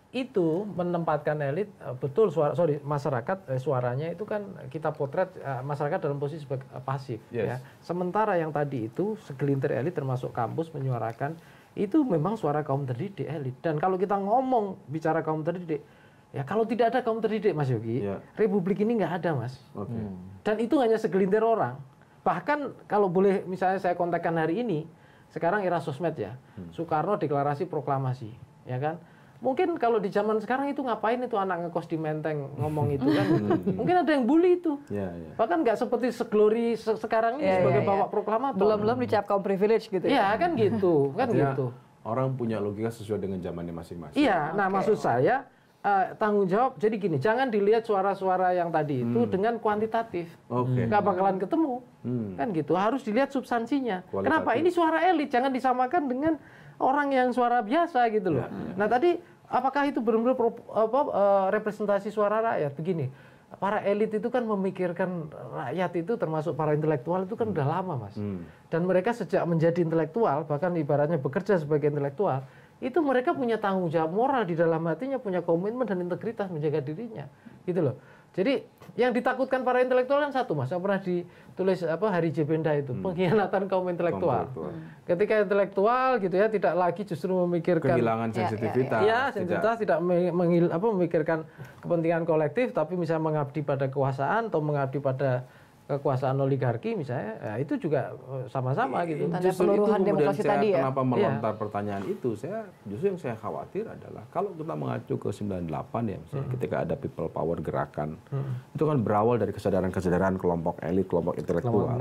S2: itu menempatkan elit betul masyarakat suaranya itu kan kita potret masyarakat dalam posisi sebagai pasif ya. Sementara yang tadi itu segelintir elit termasuk kampus menyuarakan itu memang suara kaum terdidik elit. Dan kalau kita bicara kaum terdidik, Ya kalau tidak ada kaum terdidik, Mas Yogi, republik ini nggak ada, Mas. Dan itu hanya segelintir orang. Bahkan kalau boleh misalnya saya kontekkan hari ini, sekarang era sosmed ya, Soekarno deklarasi proklamasi, ya kan? Mungkin kalau di zaman sekarang itu ngapain itu anak ngekos di Menteng ngomong itu kan? Mungkin ada yang bully itu. Bahkan nggak seperti seglori sekarang ini sebagai bawa proklamator.
S1: Belum dicap kaum privilege gitu
S2: ya? Iya kan gitu, kan gitu.
S5: Orang punya logika sesuai dengan zamannya masing-masing.
S2: Iya, nah maksud saya tanggung jawab. Jadi gini, jangan dilihat suara-suara yang tadi itu dengan kuantitatif. Nggak bakalan ketemu, kan gitu. Harus dilihat substansinya. Kenapa? Ini suara elit, jangan disamakan dengan orang yang suara biasa gitu loh. Nah tadi apakah itu benar-benar representasi suara rakyat? Begini, para elit itu kan memikirkan rakyat itu, termasuk para intelektual itu kan udah lama, Mas. Dan mereka sejak menjadi intelektual, bahkan ibaratnya bekerja sebagai intelektual, itu mereka punya tanggung jawab moral di dalam hatinya, punya komitmen dan integritas menjaga dirinya, gitu loh. Jadi yang ditakutkan para intelektual kan satu, Mas, yang pernah ditulis Hari J. Benda itu, pengkhianatan kaum intelektual. Ketika intelektual gitu ya tidak lagi justru memikirkan
S5: kehilangan sensitivitas.
S2: Ya, sensitivitas tidak memikirkan kepentingan kolektif, tapi misalnya mengabdi pada kekuasaan atau mengabdi pada kekuasaan oligarki misalnya, ya itu juga sama-sama gitu.
S5: Justru itu kemudian saya kenapa melontar pertanyaan itu, justru yang saya khawatir adalah kalau kita mengacu ke 98 ya, misalnya ketika ada people power gerakan, itu kan berawal dari kesadaran-kesadaran kelompok elit, kelompok intelektual,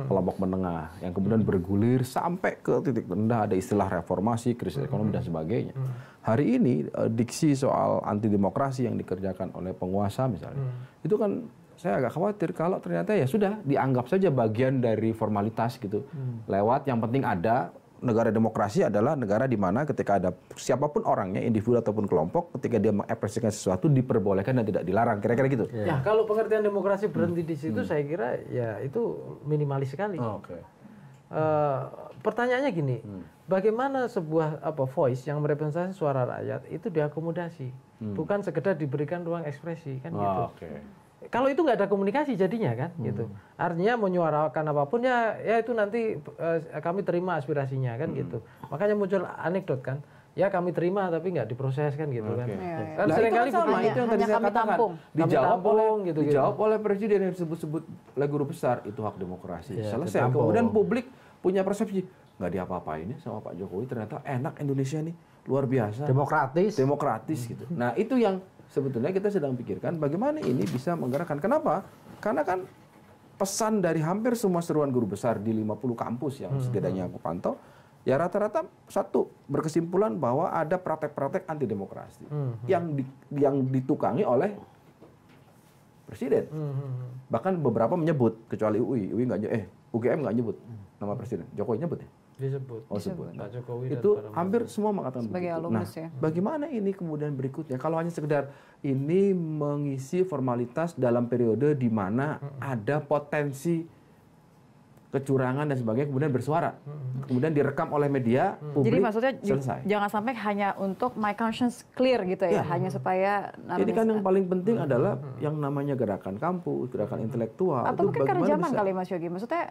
S5: kelompok menengah, yang kemudian bergulir sampai ke titik rendah, ada istilah reformasi, krisis ekonomi dan sebagainya. Hari ini diksi soal anti demokrasi yang dikerjakan oleh penguasa misalnya, itu kan saya agak khawatir kalau ternyata ya sudah dianggap saja bagian dari formalitas gitu. Lewat yang penting ada negara demokrasi adalah negara di mana ketika ada siapapun orangnya, individu ataupun kelompok, ketika dia mengekspresikan sesuatu diperbolehkan dan tidak dilarang. Kira-kira gitu.
S2: Ya, kalau pengertian demokrasi berhenti di situ saya kira ya itu minimalis sekali. Pertanyaannya gini, bagaimana sebuah voice yang merepresentasi suara rakyat itu diakomodasi, bukan sekedar diberikan ruang ekspresi kan gitu. Kalau itu nggak ada komunikasi jadinya kan gitu. Artinya menyuarakan apapun ya itu nanti kami terima aspirasinya kan gitu. Makanya muncul anekdot kan. Ya kami terima tapi nggak diproses kan gitu kan. Kan seringkali
S5: itu yang tadi saya katakan. Dijawab oleh presiden yang disebut-sebut oleh guru besar, itu hak demokrasi. Selesai. Kemudian publik punya persepsi nggak diapa-apain sama Pak Jokowi, ternyata enak Indonesia nih, luar biasa. Demokratis gitu. Nah itu yang sebetulnya kita sedang pikirkan bagaimana ini bisa menggerakkan. Kenapa? Karena kan pesan dari hampir semua seruan guru besar di 50 kampus yang setidaknya aku pantau, ya rata-rata satu berkesimpulan bahwa ada praktek-praktek anti demokrasi yang ditukangi oleh presiden. Bahkan beberapa menyebut, kecuali UGM nggak nyebut nama presiden. Jokowi nyebut ya?
S2: Disebut.
S5: Pak Jokowi itu hampir semua mengatakan begitu. Nah, bagaimana ini kemudian berikutnya? Kalau hanya sekedar ini mengisi formalitas dalam periode di mana ada potensi kecurangan dan sebagainya, kemudian bersuara, kemudian direkam oleh media, publik.
S1: Jadi maksudnya
S5: selesai.
S1: Jangan sampai hanya untuk my conscience clear gitu ya, hanya supaya.
S5: Ini kan yang paling penting adalah yang namanya gerakan kampus, gerakan intelektual.
S1: Atau mungkin karena zaman kali Mas Yogi. Maksudnya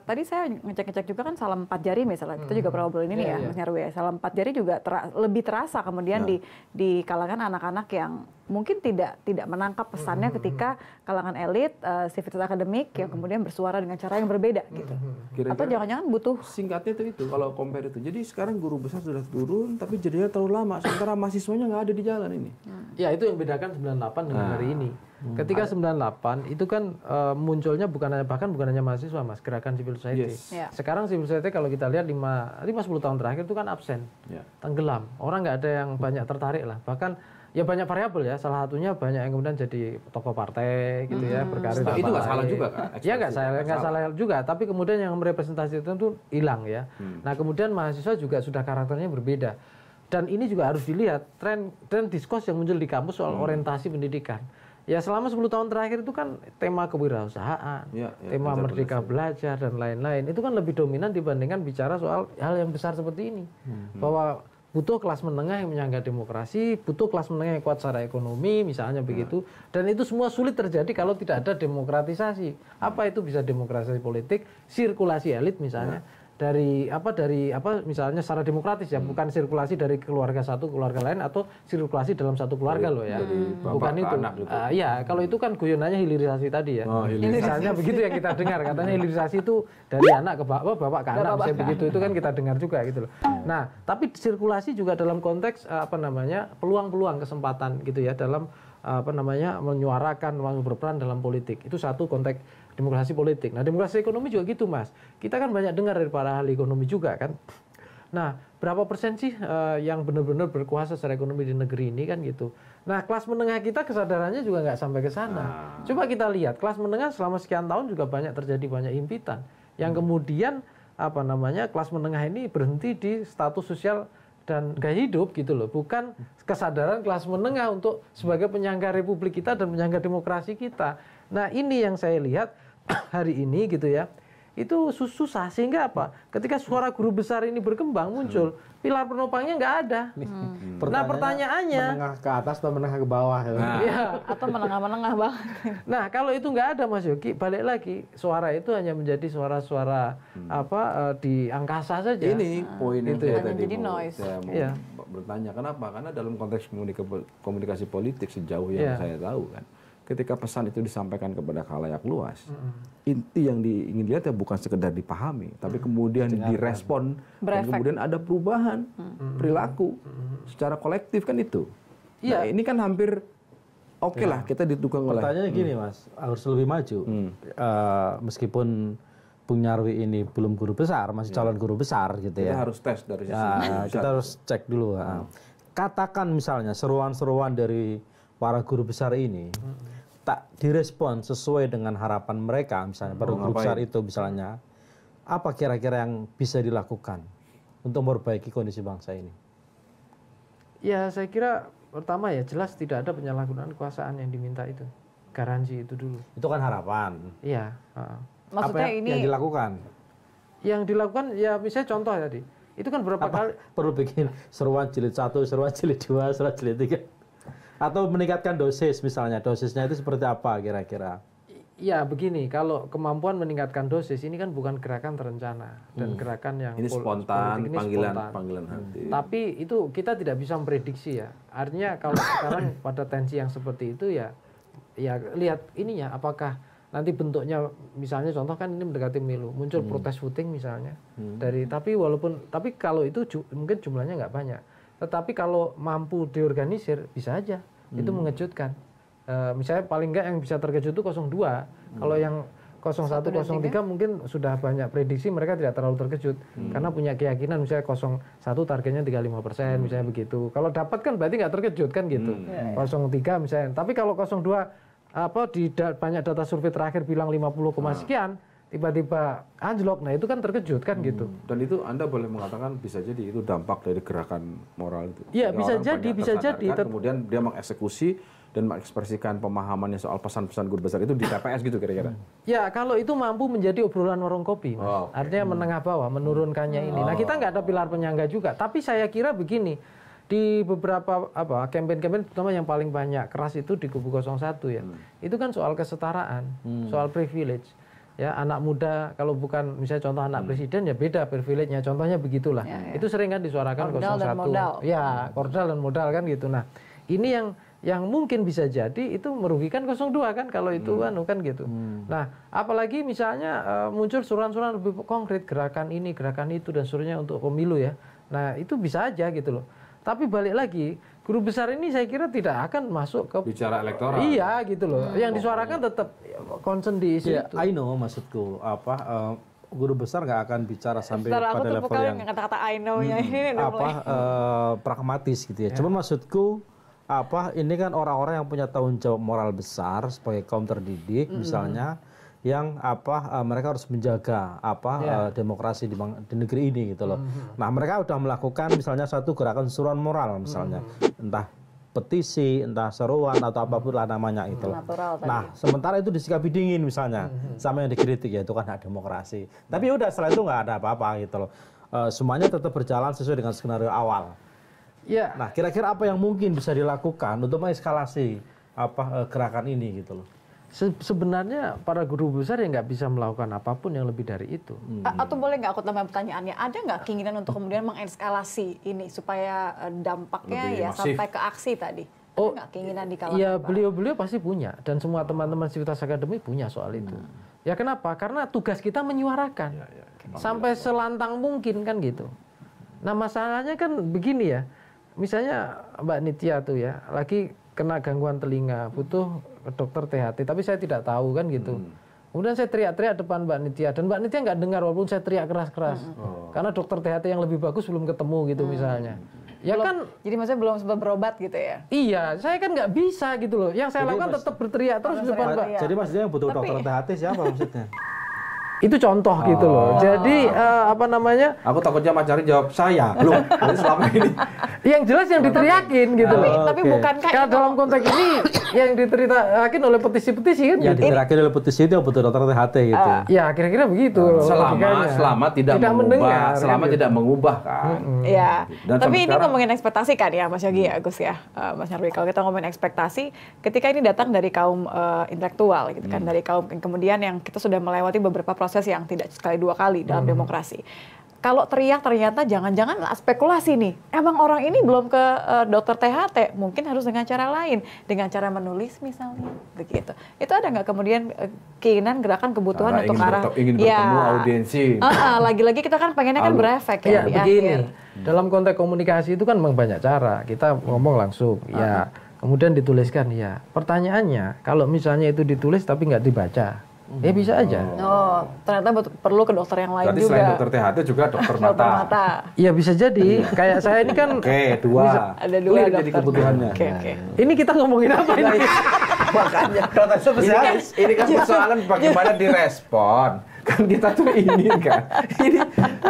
S1: tadi saya ngecek-ngecek juga kan salam 4 jari misalnya, kita juga pernah ngobrolin ini ya, Mas Nyarwi ya. Salam 4 jari juga lebih terasa kemudian di kalangan anak-anak yang mungkin tidak menangkap pesannya ketika kalangan elit, sivitas akademik yang kemudian bersuara dengan cara yang berbeda gitu. Kira-kira atau jangan-jangan butuh
S5: singkatnya itu kalau compare itu. Jadi sekarang guru besar sudah turun tapi jadinya terlalu lama sementara mahasiswanya nggak ada di jalan ini.
S2: Ya itu yang bedakan 98 dengan hari ini. Ketika 98 itu kan munculnya bukan hanya mahasiswa, Mas, gerakan civil society. Sekarang civil society kalau kita lihat 5-10 tahun terakhir itu kan absen. Tenggelam. Orang nggak ada yang banyak tertarik lah. Bahkan ya banyak variabel ya, salah satunya banyak yang kemudian jadi tokoh partai gitu ya, berkarir.
S5: Itu nggak salah juga kan?
S2: Ya nggak salah juga, tapi kemudian yang merepresentasi itu hilang ya. Nah kemudian mahasiswa juga sudah karakternya berbeda. Dan ini juga harus dilihat tren diskurs yang muncul di kampus soal orientasi pendidikan. Ya selama 10 tahun terakhir itu kan tema kewirausahaan, tema merdeka belajar dan lain-lain. Itu kan lebih dominan dibandingkan bicara soal hal yang besar seperti ini. Bahwa butuh kelas menengah yang menyangga demokrasi, butuh kelas menengah yang kuat secara ekonomi, misalnya begitu. Dan itu semua sulit terjadi kalau tidak ada demokratisasi. Apa itu bisa demokratisasi politik, sirkulasi elit misalnya, misalnya secara demokratis ya, bukan sirkulasi dari keluarga satu ke keluarga lain atau sirkulasi dalam satu keluarga loh ya. Bukan itu. Ya, kalau itu kan guyonannya hilirisasi tadi ya. Misalnya begitu yang kita dengar, katanya hilirisasi itu dari anak ke bapak ke anak, misalnya begitu, itu kan kita dengar juga gitu loh. Nah, tapi sirkulasi juga dalam konteks peluang-peluang kesempatan gitu ya, dalam menyuarakan, berperan dalam politik. Itu satu konteks demokrasi politik. Nah, demokrasi ekonomi juga gitu, Mas. Kita kan banyak dengar dari para ahli ekonomi juga kan. Nah, berapa persen sih yang benar-benar berkuasa secara ekonomi di negeri ini kan gitu. Nah, kelas menengah kita kesadarannya juga nggak sampai ke sana. Coba kita lihat, kelas menengah selama sekian tahun juga terjadi banyak himpitan. Yang kemudian kelas menengah ini berhenti di status sosial dan gaya hidup gitu loh, bukan kesadaran kelas menengah untuk sebagai penyangga republik kita dan penyangga demokrasi kita. Nah, ini yang saya lihat hari ini gitu ya, itu susah, sehingga apa? Ketika suara guru besar ini berkembang muncul, pilar penopangnya nggak ada. Nah, pertanyaannya
S3: menengah ke atas atau menengah ke bawah?
S1: Ya, atau menengah-menengah banget.
S2: Nah, kalau itu nggak ada, Mas Yogi, balik lagi suara itu hanya menjadi suara-suara di angkasa saja.
S5: Ini poin itu ya tadi.
S1: Jadi noise.
S5: Saya mau bertanya kenapa? Karena dalam konteks komunikasi politik sejauh yang saya tahu kan, ketika pesan itu disampaikan kepada khalayak luas, inti yang ingin dilihat ya bukan sekedar dipahami, tapi kemudian direspon, dan kemudian ada perubahan perilaku secara kolektif kan itu. Nah, ini kan hampir oke lah kita didukung oleh.
S3: Pertanyaannya gini, Mas, harus lebih maju. Meskipun Bung Nyarwi ini belum guru besar, masih calon guru besar gitu ya.
S5: Kita harus tes dari sisi
S3: kita harus cek dulu. Katakan misalnya seruan-seruan dari para guru besar ini tak direspon sesuai dengan harapan mereka, misalnya para guru besar itu misalnya, apa kira-kira yang bisa dilakukan untuk memperbaiki kondisi bangsa ini?
S2: Ya, saya kira pertama ya jelas tidak ada penyalahgunaan kekuasaan yang diminta itu, garansi itu dulu.
S3: Itu kan harapan.
S2: Iya.
S1: Maksudnya
S3: apa yang dilakukan?
S2: Yang dilakukan ya misalnya contoh tadi, itu kan berapa kali
S3: perlu bikin seruan jilid 1, seruan jilid 2, seruan jilid 3. Atau meningkatkan dosis misalnya, dosisnya itu seperti apa kira-kira?
S2: Ya begini, kalau kemampuan meningkatkan dosis ini kan bukan gerakan terencana dan gerakan yang
S5: ini spontan, panggilan hati.
S2: Tapi itu kita tidak bisa memprediksi ya. Artinya kalau sekarang pada tensi yang seperti itu ya lihat ininya apakah nanti bentuknya, misalnya contoh kan ini mendekati pemilu, muncul protes voting misalnya tapi kalau itu mungkin jumlahnya nggak banyak. Tetapi kalau mampu diorganisir bisa aja, itu mengejutkan. Misalnya paling nggak yang bisa terkejut itu 02. Kalau yang 01, 03 mungkin sudah banyak prediksi, mereka tidak terlalu terkejut. Karena punya keyakinan misalnya 01 targetnya 35%, misalnya begitu. Kalau dapat kan berarti nggak terkejut kan gitu. 03 misalnya. Tapi kalau 02 banyak data survei terakhir bilang 50, sekian, tiba-tiba anjlok, nah itu kan terkejut kan gitu.
S5: Dan itu Anda boleh mengatakan bisa jadi itu dampak dari gerakan moral itu.
S2: Iya, bisa jadi.
S5: Kemudian dia mengeksekusi dan mengekspresikan pemahamannya soal pesan-pesan guru besar itu di TPS gitu kira-kira.
S2: Ya, kalau itu mampu menjadi obrolan warung kopi, Mas. Artinya menengah bawah, menurunkannya ini. Nah, kita nggak ada pilar penyangga juga, tapi saya kira begini, di beberapa kampanye-kampanye terutama yang paling banyak keras itu di kubu 01 ya. Itu kan soal kesetaraan, soal privilege. Ya, anak muda kalau bukan misalnya contoh anak presiden ya beda privilege-nya, contohnya begitulah. Itu sering kan disuarakan 01. Ya, kordal dan modal kan gitu. Nah, ini yang mungkin bisa jadi itu merugikan 02 kan kalau itu kan gitu. Nah, apalagi misalnya muncul suran-suran lebih konkret, gerakan ini, gerakan itu dan seterusnya untuk pemilu ya. Nah, itu bisa aja gitu loh. Tapi balik lagi, guru besar ini saya kira tidak akan masuk ke
S5: bicara elektoral.
S2: Iya gitu loh. Yang disuarakan tetap concern di isu itu.
S3: I know maksudku guru besar nggak akan bicara sampai pada level yang
S1: kata-kata I know-nya ini
S3: pragmatis gitu ya. Cuman maksudku ini kan orang-orang yang punya tanggung jawab moral besar sebagai kaum terdidik misalnya, yang mereka harus menjaga demokrasi di negeri ini gitu loh. Nah, mereka sudah melakukan misalnya satu gerakan seruan moral misalnya, entah petisi, entah seruan atau apapun lah namanya itu. Nah, sementara itu disikapi dingin misalnya, sama yang dikritik ya itu kan hak demokrasi. Tapi udah setelah itu nggak ada apa-apa gitu loh. Semuanya tetap berjalan sesuai dengan skenario awal.
S2: Ya.
S3: Nah, kira-kira apa yang mungkin bisa dilakukan untuk mengeskalasi gerakan ini gitu loh?
S2: sebenarnya para guru besar ya nggak bisa melakukan apapun yang lebih dari itu.
S1: Atau boleh nggak aku tambah pertanyaannya, ada nggak keinginan untuk kemudian mengekskalasi ini supaya dampaknya ya sampai ke aksi tadi? Ada nggak keinginan di kalangan?
S2: Ya beliau-beliau pasti punya dan semua teman-teman Civitas Akademi punya soal itu. Ya kenapa? Karena tugas kita menyuarakan sampai selantang mungkin kan gitu. Nah masalahnya kan begini ya, misalnya Mbak Nitya tuh ya lagi kena gangguan telinga, butuh dokter THT, tapi saya tidak tahu kan gitu. Kemudian saya teriak-teriak depan Mbak Nitya, dan Mbak Nitya nggak dengar walaupun saya teriak keras-keras. Karena dokter THT yang lebih bagus belum ketemu gitu misalnya. Ya kan,
S1: jadi maksudnya belum sempat berobat gitu ya?
S2: Iya, saya kan nggak bisa gitu loh. Yang saya lakukan tetap berteriak terus di depan Mbak.
S3: Jadi maksudnya yang butuh dokter THT siapa maksudnya?
S2: Itu contoh gitu loh. Jadi apa namanya?
S5: Aku takutnya Mas Nyarwi jawab saya. Belum. Selama ini.
S2: Yang jelas yang diteriakin gitu loh.
S1: Tapi bukankah
S2: karena dalam konteks ini yang diteriakin oleh petisi-petisi kan?
S3: Yang diteriakin oleh petisi itu butuh dokter THT gitu.
S2: Ya kira-kira begitu.
S5: Selama tidak mengubah, selama tidak mengubah kan.
S1: Iya. Tapi ini ngomongin ekspektasi kan ya Mas Yogi ya, Gus ya, Mas Nyarwi. Kalau kita ngomongin ekspektasi, ketika ini datang dari kaum intelektual gitu kan, dari kaum kemudian yang kita sudah melewati beberapa proses yang tidak sekali dua kali dalam demokrasi. Kalau teriak ternyata jangan-jangan spekulasi nih, emang orang ini belum ke dokter THT, mungkin harus dengan cara lain, dengan cara menulis misalnya, begitu. Itu ada nggak kemudian keinginan, gerakan, kebutuhan untuk arah
S5: ingin bertemu audiensi?
S1: Lagi-lagi kita kan pengennya kan berefek ya.
S2: Begini, dalam konteks komunikasi itu kan memang banyak cara. Kita ngomong langsung, ya. Kemudian dituliskan, ya. Pertanyaannya, kalau misalnya itu ditulis tapi nggak dibaca. Ya bisa aja.
S1: Ternyata perlu ke dokter yang lain.
S5: Berarti
S1: juga.
S5: Selain dokter THT juga dokter mata.
S2: Iya bisa jadi. Kayak saya ini kan.
S5: Dua.
S1: Ada dua
S5: jadi kebutuhannya.
S2: Ini kita ngomongin apa ini?
S5: Makanya. Ini kan persoalan bagaimana direspon. Kan kita tuh ini kan. Ini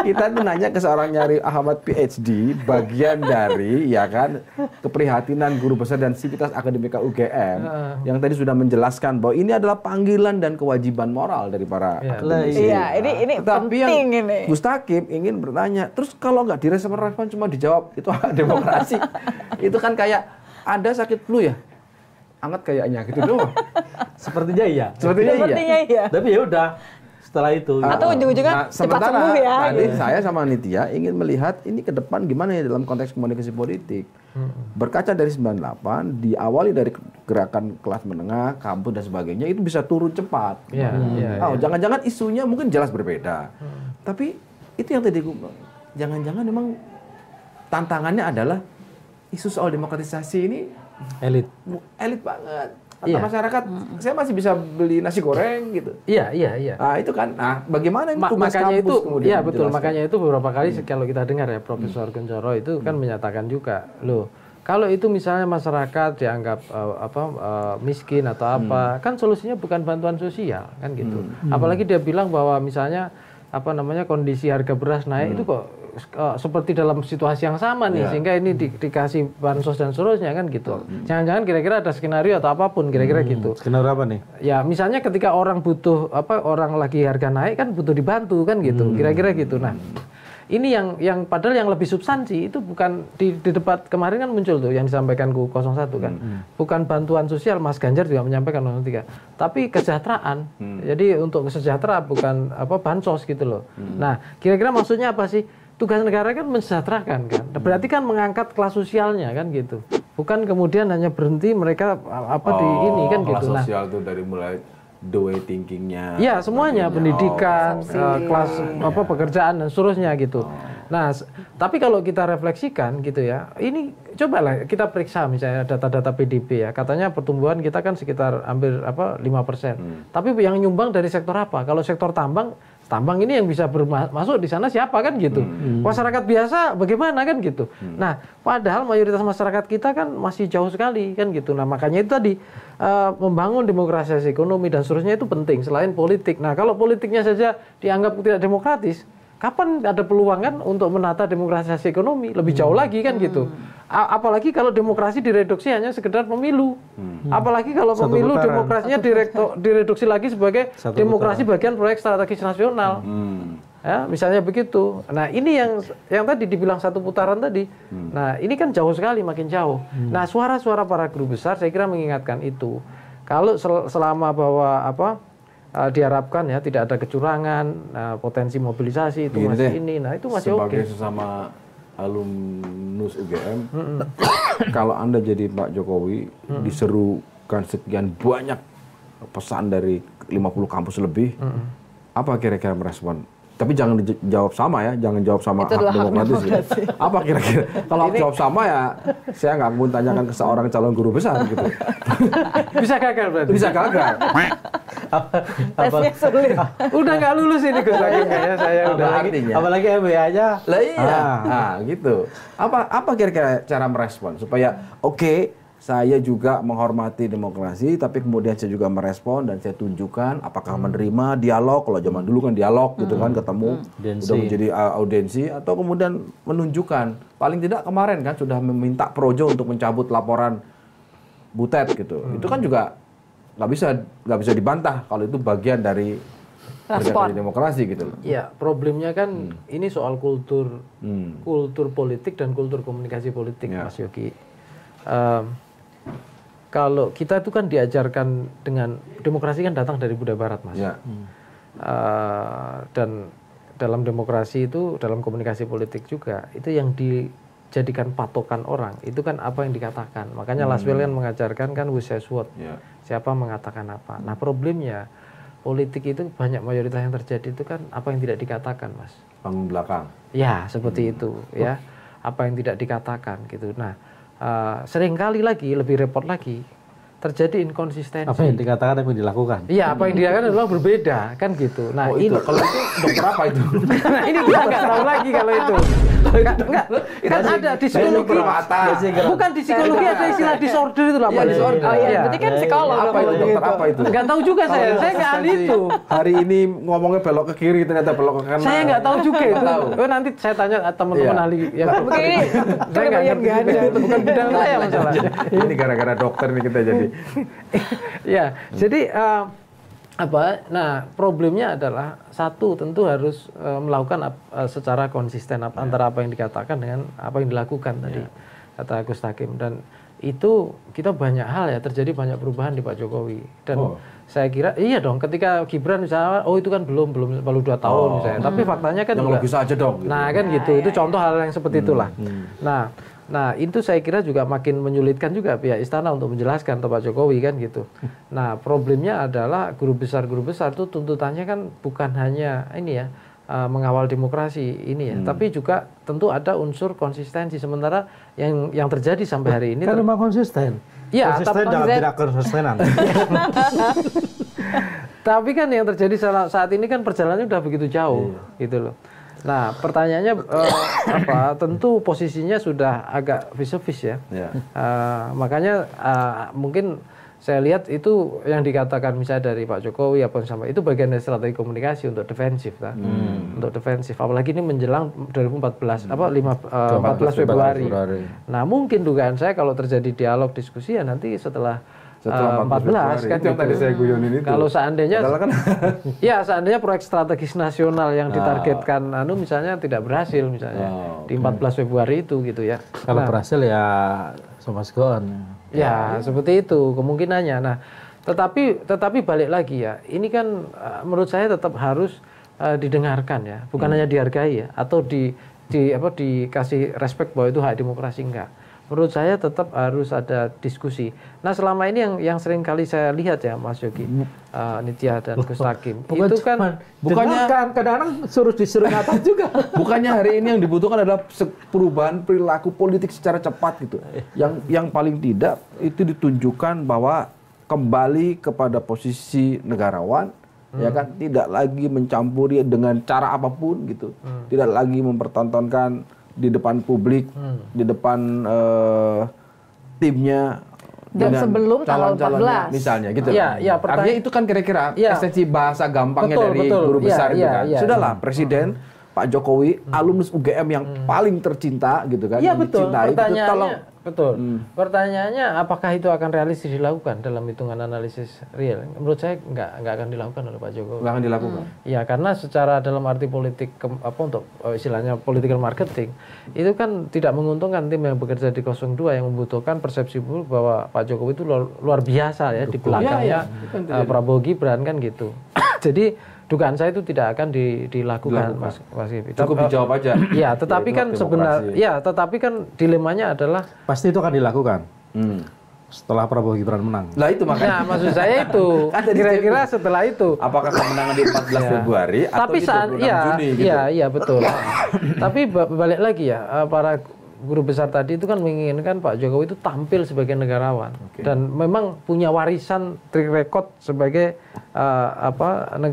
S5: kita tuh nanya ke seorang Nyarwi Ahmad PhD, bagian dari ya kan keprihatinan guru besar dan Civitas Akademika UGM yang tadi sudah menjelaskan bahwa ini adalah panggilan dan kewajiban moral dari para akademisi.
S1: Iya, ini penting ini.
S5: Gus Takim ingin bertanya, terus kalau nggak direspon cuma dijawab itu hak demokrasi. Itu kan kayak Anda sakit flu ya? Angkat kayaknya gitu doang.
S3: Sepertinya iya.
S1: Sepertinya iya.
S3: Tapi ya udah. Setelah itu
S1: atau ujung-ujungnya cepat sembuh ya.
S5: Tadi saya sama Nitya ingin melihat ini ke depan gimana ya dalam konteks komunikasi politik. Berkaca dari 98 diawali dari gerakan kelas menengah, kampus dan sebagainya itu bisa turun cepat. Jangan-jangan isunya mungkin jelas berbeda. Tapi itu yang tadi jangan-jangan memang tantangannya adalah isu soal demokratisasi ini elit banget. Atau masyarakat, saya masih bisa beli nasi goreng gitu.
S2: Iya.
S5: Nah itu kan, bagaimana ini tugas
S2: makanya
S5: kampus
S2: itu,
S5: kemudian?
S2: Iya betul, makanya itu beberapa kali kalau kita dengar ya Profesor Kuncoro itu kan menyatakan juga, loh kalau itu misalnya masyarakat dianggap miskin atau apa, kan solusinya bukan bantuan sosial kan gitu. Apalagi dia bilang bahwa misalnya kondisi harga beras naik itu kok seperti dalam situasi yang sama nih sehingga ini dikasih bansos dan seterusnya kan gitu. Jangan-jangan kira-kira ada skenario atau apapun kira-kira gitu.
S3: Skenario apa nih?
S2: Ya misalnya ketika orang butuh orang lagi harga naik kan butuh dibantu kan gitu. Kira-kira gitu. Nah, ini yang padahal yang lebih substansi itu bukan di debat kemarin kan muncul tuh yang disampaikan ku 01 kan. Bukan bantuan sosial, Mas Ganjar juga menyampaikan 03. Tapi kesejahteraan. Jadi untuk kesejahteraan bukan bansos gitu loh. Nah, kira-kira maksudnya apa sih? Tugas negara kan mensejahterakan kan. Berarti kan mengangkat kelas sosialnya kan gitu. Bukan kemudian hanya berhenti mereka di ini kan
S5: kelas
S2: gitu.
S5: Kelas sosial itu dari mulai the way thinkingnya.
S2: Ya semuanya pendidikan, kelas pekerjaan dan seterusnya gitu. Nah, tapi kalau kita refleksikan gitu ya, ini cobalah kita periksa misalnya data-data PDB ya. Katanya pertumbuhan kita kan sekitar hampir 5%. Tapi yang nyumbang dari sektor apa? Kalau sektor tambang ini yang bisa masuk di sana siapa kan gitu. Masyarakat biasa bagaimana kan gitu. Nah, padahal mayoritas masyarakat kita kan masih jauh sekali kan gitu. Nah, makanya itu tadi membangun demokratisasi ekonomi dan seterusnya itu penting selain politik. Nah, kalau politiknya saja dianggap tidak demokratis, kapan ada peluang kan untuk menata demokratisasi ekonomi lebih jauh lagi kan gitu. Apalagi kalau demokrasi direduksi hanya sekedar pemilu. Apalagi kalau pemilu demokrasinya direduksi lagi sebagai demokrasi bagian proyek strategis nasional. Ya, misalnya begitu. Nah, ini yang tadi dibilang satu putaran tadi. Nah, ini kan jauh sekali, makin jauh. Nah, suara-suara para guru besar saya kira mengingatkan itu. Kalau selama bahwa diharapkan ya tidak ada kecurangan, potensi mobilisasi itu masih ini, nah itu masih oke.
S5: Sebagai sesama alumnus UGM, kalau Anda jadi Pak Jokowi, diserukan sekian banyak pesan dari 50 kampus lebih, apa kira-kira merespon? Tapi jangan dijawab sama ya, jangan jawab sama hak demokratis. Ya. Apa kira-kira? Kalau jawab sama ya, saya nggak mau tanyakan ke seorang calon guru besar gitu.
S2: Bisa gagal berarti?
S5: Bisa gagal.
S1: Tesnya sulit.
S2: Udah nggak lulus ini Gus Hakim kayaknya saya udah
S3: artinya. Apalagi MBA-nya.
S5: Lah iya. Nah, gitu. Apa kira-kira cara merespon supaya oke, saya juga menghormati demokrasi, tapi kemudian saya juga merespon dan saya tunjukkan apakah menerima dialog. Kalau zaman dulu kan dialog gitu kan, ketemu udah menjadi audiensi, atau kemudian menunjukkan. Paling tidak kemarin kan sudah meminta Projo untuk mencabut laporan Butet gitu. Itu kan juga nggak bisa dibantah kalau itu bagian dari demokrasi gitu.
S2: Iya, problemnya kan ini soal kultur politik dan kultur komunikasi politik, Mas Yogi. Kalau kita itu kan diajarkan dengan demokrasi kan datang dari budaya Barat, Mas. Ya. Dan dalam demokrasi itu, dalam komunikasi politik juga, itu yang dijadikan patokan orang, itu kan apa yang dikatakan. Makanya Laswell kan mengajarkan kan who says what, siapa mengatakan apa. Nah problemnya, politik itu banyak mayoritas yang terjadi itu kan apa yang tidak dikatakan, Mas.
S5: Panggung belakang.
S2: Ya, seperti itu, ya. Apa yang tidak dikatakan gitu. Nah, seringkali lagi, lebih repot lagi, terjadi inkonsistensi.
S3: Apa yang dikatakan apa yang dilakukan?
S2: Iya, apa yang dikatakan adalah berbeda, kan gitu. Nah,
S5: itu kalau itu dokter apa itu?
S2: Nah, ini kita nggak tahu lagi kalau itu. Enggak, kan ada di psikologi. Bukan di psikologi ada istilah disorder itu lah.
S5: Iya, disorder.
S1: Oh iya, berarti kan psikolog.
S5: Apa itu dokter apa itu?
S2: Nggak tahu juga saya nggak ahli itu.
S5: Hari ini ngomongnya belok ke kiri, ternyata belok ke kanan.
S2: Saya nggak tahu juga itu. Nanti saya tanya teman-teman ahli yang
S1: begini.
S2: Saya nggak ngerti itu, bukan bidang saya masalahnya.
S5: Ini gara-gara dokter nih kita jadi.
S2: Ya, jadi nah problemnya adalah satu tentu harus melakukan secara konsisten antara apa yang dikatakan dengan apa yang dilakukan tadi kata Gus Hakim, dan itu kita banyak hal ya terjadi banyak perubahan di Pak Jokowi dan saya kira iya dong ketika Gibran misalnya itu kan belum baru 2 tahun misalnya, tapi faktanya kan
S5: yang logis aja dong gitu.
S2: Nah kan gitu, itu contoh hal yang seperti itulah. Nah itu saya kira juga makin menyulitkan juga pihak istana untuk menjelaskan ke Pak Jokowi kan gitu. Nah problemnya adalah guru besar itu tuntutannya kan bukan hanya ini ya mengawal demokrasi ini ya, tapi juga tentu ada unsur konsistensi. Sementara yang terjadi sampai hari ini
S3: kan memang konsisten.
S2: Ya,
S3: konsisten dalam tidak konsistenan.
S2: Tapi kan yang terjadi saat ini kan perjalanannya udah begitu jauh gitu loh. Nah, pertanyaannya tentu posisinya sudah agak vis-a-vis ya. Makanya mungkin saya lihat itu yang dikatakan misalnya dari Pak Jokowi apa sampai itu bagian dari strategi komunikasi untuk defensif untuk defensif. Apalagi ini menjelang 2014 14 Februari. Nah, mungkin dugaan saya kalau terjadi dialog diskusi ya nanti setelah 14 kan
S5: yang tadi saya guyonin itu.
S2: Kalau seandainya kan ya seandainya proyek strategis nasional yang ditargetkan misalnya tidak berhasil misalnya di 14 Februari itu gitu ya.
S3: Kalau berhasil ya sama sekali.
S2: Ya, seperti itu kemungkinannya. Nah, tetapi balik lagi ya. Ini kan menurut saya tetap harus didengarkan ya, bukan hanya dihargai ya atau dikasih respect bahwa itu hak demokrasi, enggak. Menurut saya tetap harus ada diskusi. Nah selama ini yang sering kali saya lihat ya Mas Yogi, Nitya dan Gus Hakim, itu kan
S3: bukannya kadang-kadang disuruh ngata juga.
S5: Bukannya hari ini yang dibutuhkan adalah perubahan perilaku politik secara cepat gitu. Yang paling tidak itu ditunjukkan bahwa kembali kepada posisi negarawan, ya kan, tidak lagi mencampuri dengan cara apapun gitu, tidak lagi mempertontonkan di depan publik, di depan timnya
S1: dan sebelum tanggal 14
S5: misalnya gitu.
S2: Ya,
S5: artinya itu kan kira-kira esensi bahasa gampangnya dari guru besar itu kan. Sudahlah Presiden Pak Jokowi, alumnus UGM yang paling tercinta gitu kan,
S2: yang
S5: dicintai, gitu,
S2: Betul. Pertanyaannya apakah itu akan realistis dilakukan dalam hitungan analisis real? Menurut saya nggak akan dilakukan oleh Pak Jokowi.
S5: Nggak akan dilakukan.
S2: Ya karena secara dalam arti politik untuk istilahnya political marketing itu kan tidak menguntungkan tim yang bekerja di 02 yang membutuhkan persepsi publik bahwa Pak Jokowi itu luar biasa ya di belakangnya Prabowo Gibran kan gitu. Jadi dugaan saya itu tidak akan dilakukan, Mas Gibi.
S5: Cukup dijawab aja.
S2: Ya, tetapi kan sebenarnya, tetapi kan dilemanya adalah
S3: pasti itu akan dilakukan setelah Prabowo Gibran menang.
S5: Lah itu makanya.
S2: Nah, maksud saya itu kira-kira setelah itu.
S5: Apakah kemenangan di 14 Februari atau di 26 Juni? Gitu?
S2: Iya betul. Tapi balik lagi ya, para guru besar tadi itu kan menginginkan Pak Jokowi itu tampil sebagai negarawan dan memang punya warisan track record sebagai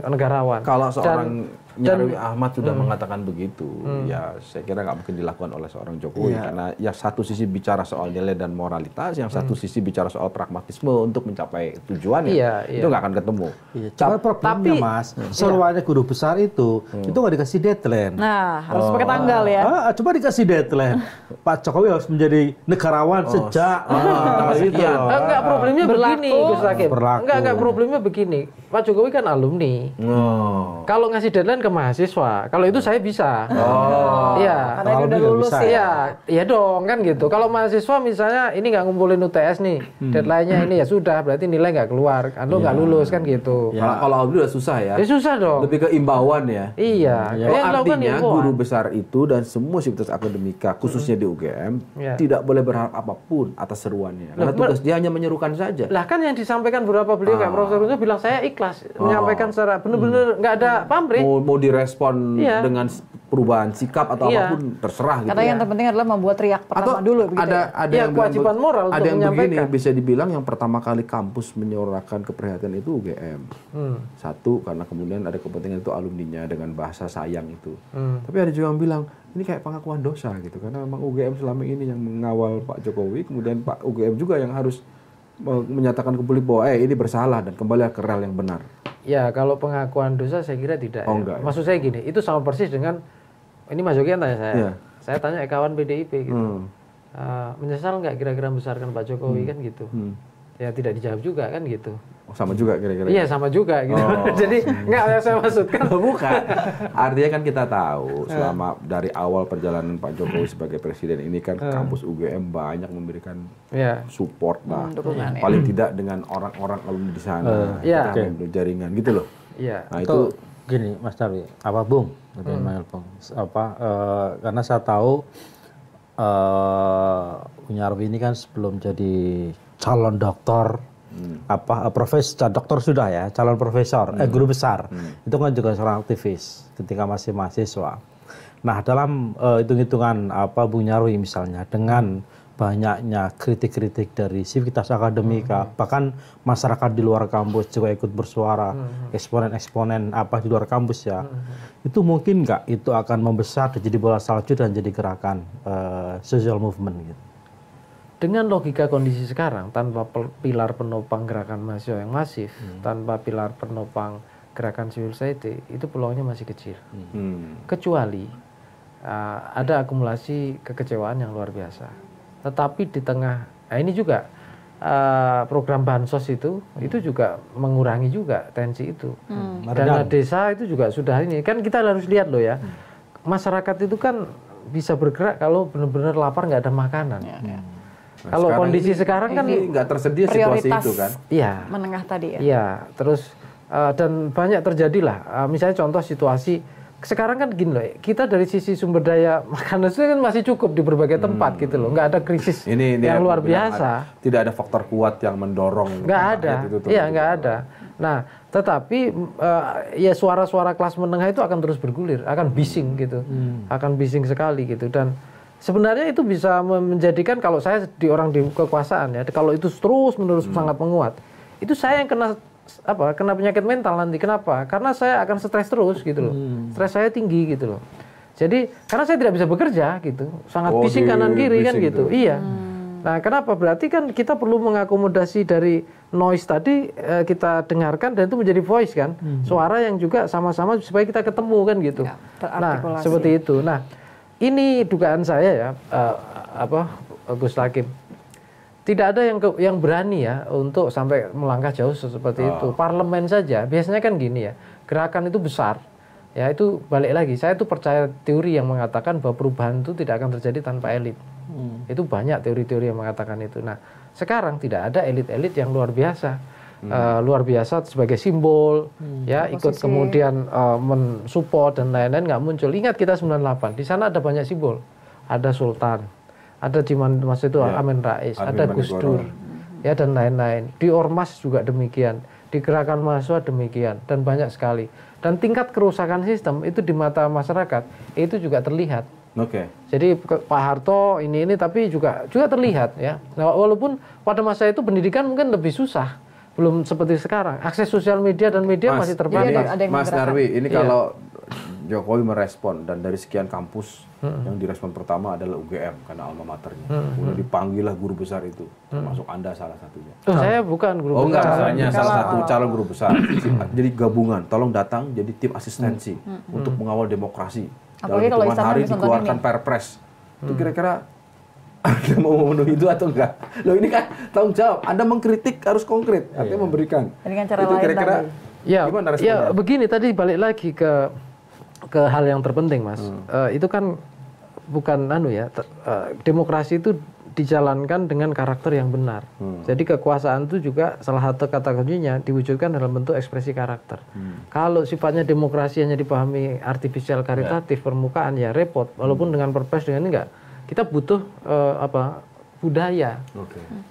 S2: negarawan.
S5: Kalau seorang Nyarwi Ahmad sudah mengatakan begitu, ya saya kira nggak mungkin dilakukan oleh seorang Jokowi karena ya satu sisi bicara soal nilai dan moralitas, yang satu sisi bicara soal pragmatisme untuk mencapai tujuannya, itu nggak akan ketemu.
S3: Cuma problemnya Mas, seruannya guru besar itu nggak dikasih deadline.
S1: Nah, harus pakai tanggal ya.
S3: Coba dikasih deadline. Pak Jokowi harus menjadi negarawan sejak
S2: enggak, problemnya begini, Gus Hakim. Enggak, problemnya begini. Pak Jokowi kan alumni. Kalau ngasih deadline ke mahasiswa, kalau itu saya bisa. Iya.
S1: Karena dia udah lulus
S2: ya. Iya dong kan gitu. Kalau mahasiswa misalnya ini nggak ngumpulin UTS nih, deadline-nya ini ya sudah, berarti nilai nggak keluar, Anda nggak lulus kan gitu.
S5: Kalau alumni udah susah ya.
S2: Susah dong.
S5: Lebih ke imbauan ya.
S2: Iya.
S5: Artinya guru besar itu dan semua sivitas akademika, khususnya di UGM, tidak boleh berharap apapun atas seruannya. Karena tugas dia hanya menyerukan saja.
S2: Lah kan yang disampaikan beberapa beliau kayak Profesor Unsa bilang saya ikhlas menyampaikan secara benar-benar nggak ada pamrih.
S5: Mau direspon dengan perubahan sikap atau apapun terserah gitu.
S1: Karena yang terpenting adalah membuat riak pertama dulu begitu.
S5: Ada yang
S2: kewajiban moral
S5: ada
S2: untuk
S5: yang
S2: menyampaikan.
S5: begini bisa dibilang yang pertama kali kampus menyuarakan keprihatinan itu UGM. Satu karena kemudian ada kepentingan itu alumninya dengan bahasa sayang itu. Tapi ada juga yang bilang ini kayak pengakuan dosa gitu karena memang UGM selama ini yang mengawal Pak Jokowi, kemudian Pak UGM juga yang harus menyatakan ke publik bahwa ini bersalah dan kembali ke rel yang benar.
S2: Ya kalau pengakuan dosa saya kira tidak.
S5: Enggak,
S2: Maksud saya gini, itu sama persis dengan ini Mas Yogi yang tanya saya. Saya tanya kawan PDIP gitu. Menyesal nggak kira-kira membesarkan Pak Jokowi kan gitu. Ya tidak dijawab juga kan gitu.
S5: Sama juga kira-kira.
S2: Iya sama juga gitu. Jadi nggak yang saya maksudkan.
S5: Bukan. Artinya kan kita tahu selama dari awal perjalanan Pak Jokowi sebagai presiden ini kan kampus UGM banyak memberikan support lah. Paling tidak dengan orang-orang alumni di sana. Jaringan gitu loh.
S3: Nah itu gini Mas Nyarwi, Bung? Karena saya tahu Nyarwi ini kan sebelum jadi calon doktor doktor sudah ya, calon profesor, guru besar. Itu kan juga seorang aktivis ketika masih mahasiswa. Nah, dalam hitung-hitungan Bung Nyarwi misalnya dengan banyaknya kritik-kritik dari sivitas akademika, bahkan masyarakat di luar kampus juga ikut bersuara, eksponen-eksponen di luar kampus ya. Itu mungkin nggak itu akan membesar jadi bola salju dan jadi gerakan social movement gitu.
S2: Dengan logika kondisi sekarang, tanpa pilar penopang gerakan mahasiswa yang masif, tanpa pilar penopang gerakan civil society, itu peluangnya masih kecil. Kecuali ada akumulasi kekecewaan yang luar biasa. Tetapi di tengah, ini juga program bansos itu juga mengurangi juga tensi itu. Dana desa itu juga sudah ini. Kan kita harus lihat loh ya, masyarakat itu kan bisa bergerak kalau benar-benar lapar nggak ada makanan.
S5: Nah,
S2: kalau kondisi sekarang kan
S5: nggak tersedia situasi itu kan?
S2: Iya.
S1: Menengah tadi ya.
S2: Iya, terus dan banyak terjadilah. Misalnya contoh situasi sekarang kan gini loh, kita dari sisi sumber daya makanan itu kan masih cukup di berbagai tempat gitu loh, nggak ada krisis yang luar biasa.
S5: Tidak ada faktor kuat yang mendorong.
S2: Nggak ada. Iya, nggak ada. Nah, tetapi ya suara-suara kelas menengah itu akan terus bergulir, akan bising gitu, akan bising sekali gitu. Dan sebenarnya itu bisa menjadikan kalau saya di kekuasaan ya, kalau itu terus-menerus sangat menguat, itu saya yang kena penyakit mental nanti. Kenapa? Karena saya akan stres terus gitu loh. Stres saya tinggi gitu loh. Jadi karena saya tidak bisa bekerja gitu, sangat bising kanan kiri kan gitu. Iya. Nah, kenapa? Berarti kan kita perlu mengakomodasi dari noise tadi kita dengarkan dan itu menjadi voice kan, suara yang juga sama-sama supaya kita ketemu kan gitu. Ya, nah, seperti itu. Nah, ini dugaan saya ya, Gus Hakim. Tidak ada yang berani ya untuk sampai melangkah jauh seperti itu. Parlemen saja biasanya kan gini ya, gerakan itu besar. Ya itu balik lagi, saya tuh percaya teori yang mengatakan bahwa perubahan itu tidak akan terjadi tanpa elit. Itu banyak teori-teori yang mengatakan itu. Nah sekarang tidak ada elit-elit yang luar biasa. Luar biasa sebagai simbol, ya ikut kemudian mensupport dan lain-lain nggak muncul. Ingat kita 98, di sana ada banyak simbol. Ada Sultan, ada Mas itu Amin Rais, ada Gus Dur, ya dan lain-lain. Di Ormas juga demikian, di gerakan mahasiswa demikian, dan banyak sekali. Dan tingkat kerusakan sistem itu di mata masyarakat itu juga terlihat. Jadi Pak Harto ini tapi juga terlihat ya. Nah, walaupun pada masa itu pendidikan mungkin lebih susah, belum seperti sekarang. Akses sosial media dan media masih terbatas.
S5: Mas Nyarwi, ini kalau Jokowi merespon dan dari sekian kampus yang direspon pertama adalah UGM karena alma maternya. Kemudian dipanggil lah guru besar itu, termasuk Anda salah satunya.
S2: Saya bukan guru besar.
S5: Enggak, salah satu calon guru besar. Jadi gabungan, tolong datang jadi tim asistensi untuk mengawal demokrasi. Dalam hitungan hari dikeluarkan perpres. Itu kira-kira Anda mau memenuhi itu atau enggak? Loh ini kan tanggung jawab. Anda mengkritik harus konkret, artinya memberikan.
S1: Dengan cara
S5: itu
S1: lain
S5: kira-kira
S2: gimana responnya? Ya begini, tadi balik lagi ke hal yang terpenting, Mas. Itu kan bukan demokrasi itu dijalankan dengan karakter yang benar. Jadi kekuasaan itu juga salah satu kata kuncinya diwujudkan dalam bentuk ekspresi karakter. Kalau sifatnya demokrasi hanya dipahami artifisial karitatif permukaan ya repot. Walaupun dengan perpres dengan enggak. Kita butuh budaya.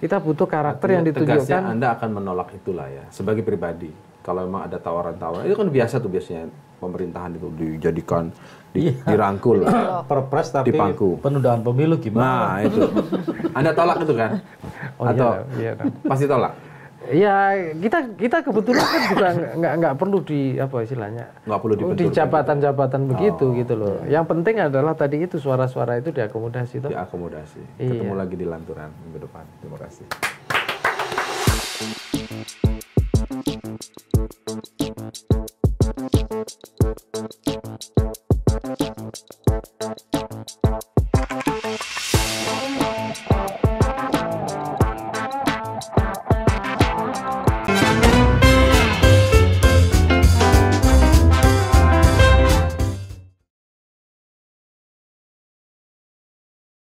S2: Kita butuh karakter yang ditunjukkan.
S5: Tegasnya Anda akan menolak itulah ya sebagai pribadi. Kalau memang ada tawaran-tawaran, itu kan biasa tuh biasanya pemerintahan itu dijadikan dirangkul,
S3: perpres tapi
S5: dipangku.
S3: Penundaan pemilu gimana?
S5: Nah itu, Anda tolak itu kan? Atau pasti tolak?
S2: Ya kita kebetulan kan juga nggak perlu
S5: nggak perlu
S2: di jabatan-jabatan begitu gitu loh. Yang penting adalah tadi itu suara-suara itu diakomodasi.
S5: Diakomodasi. Ketemu lagi di Lanturan minggu depan. Terima kasih.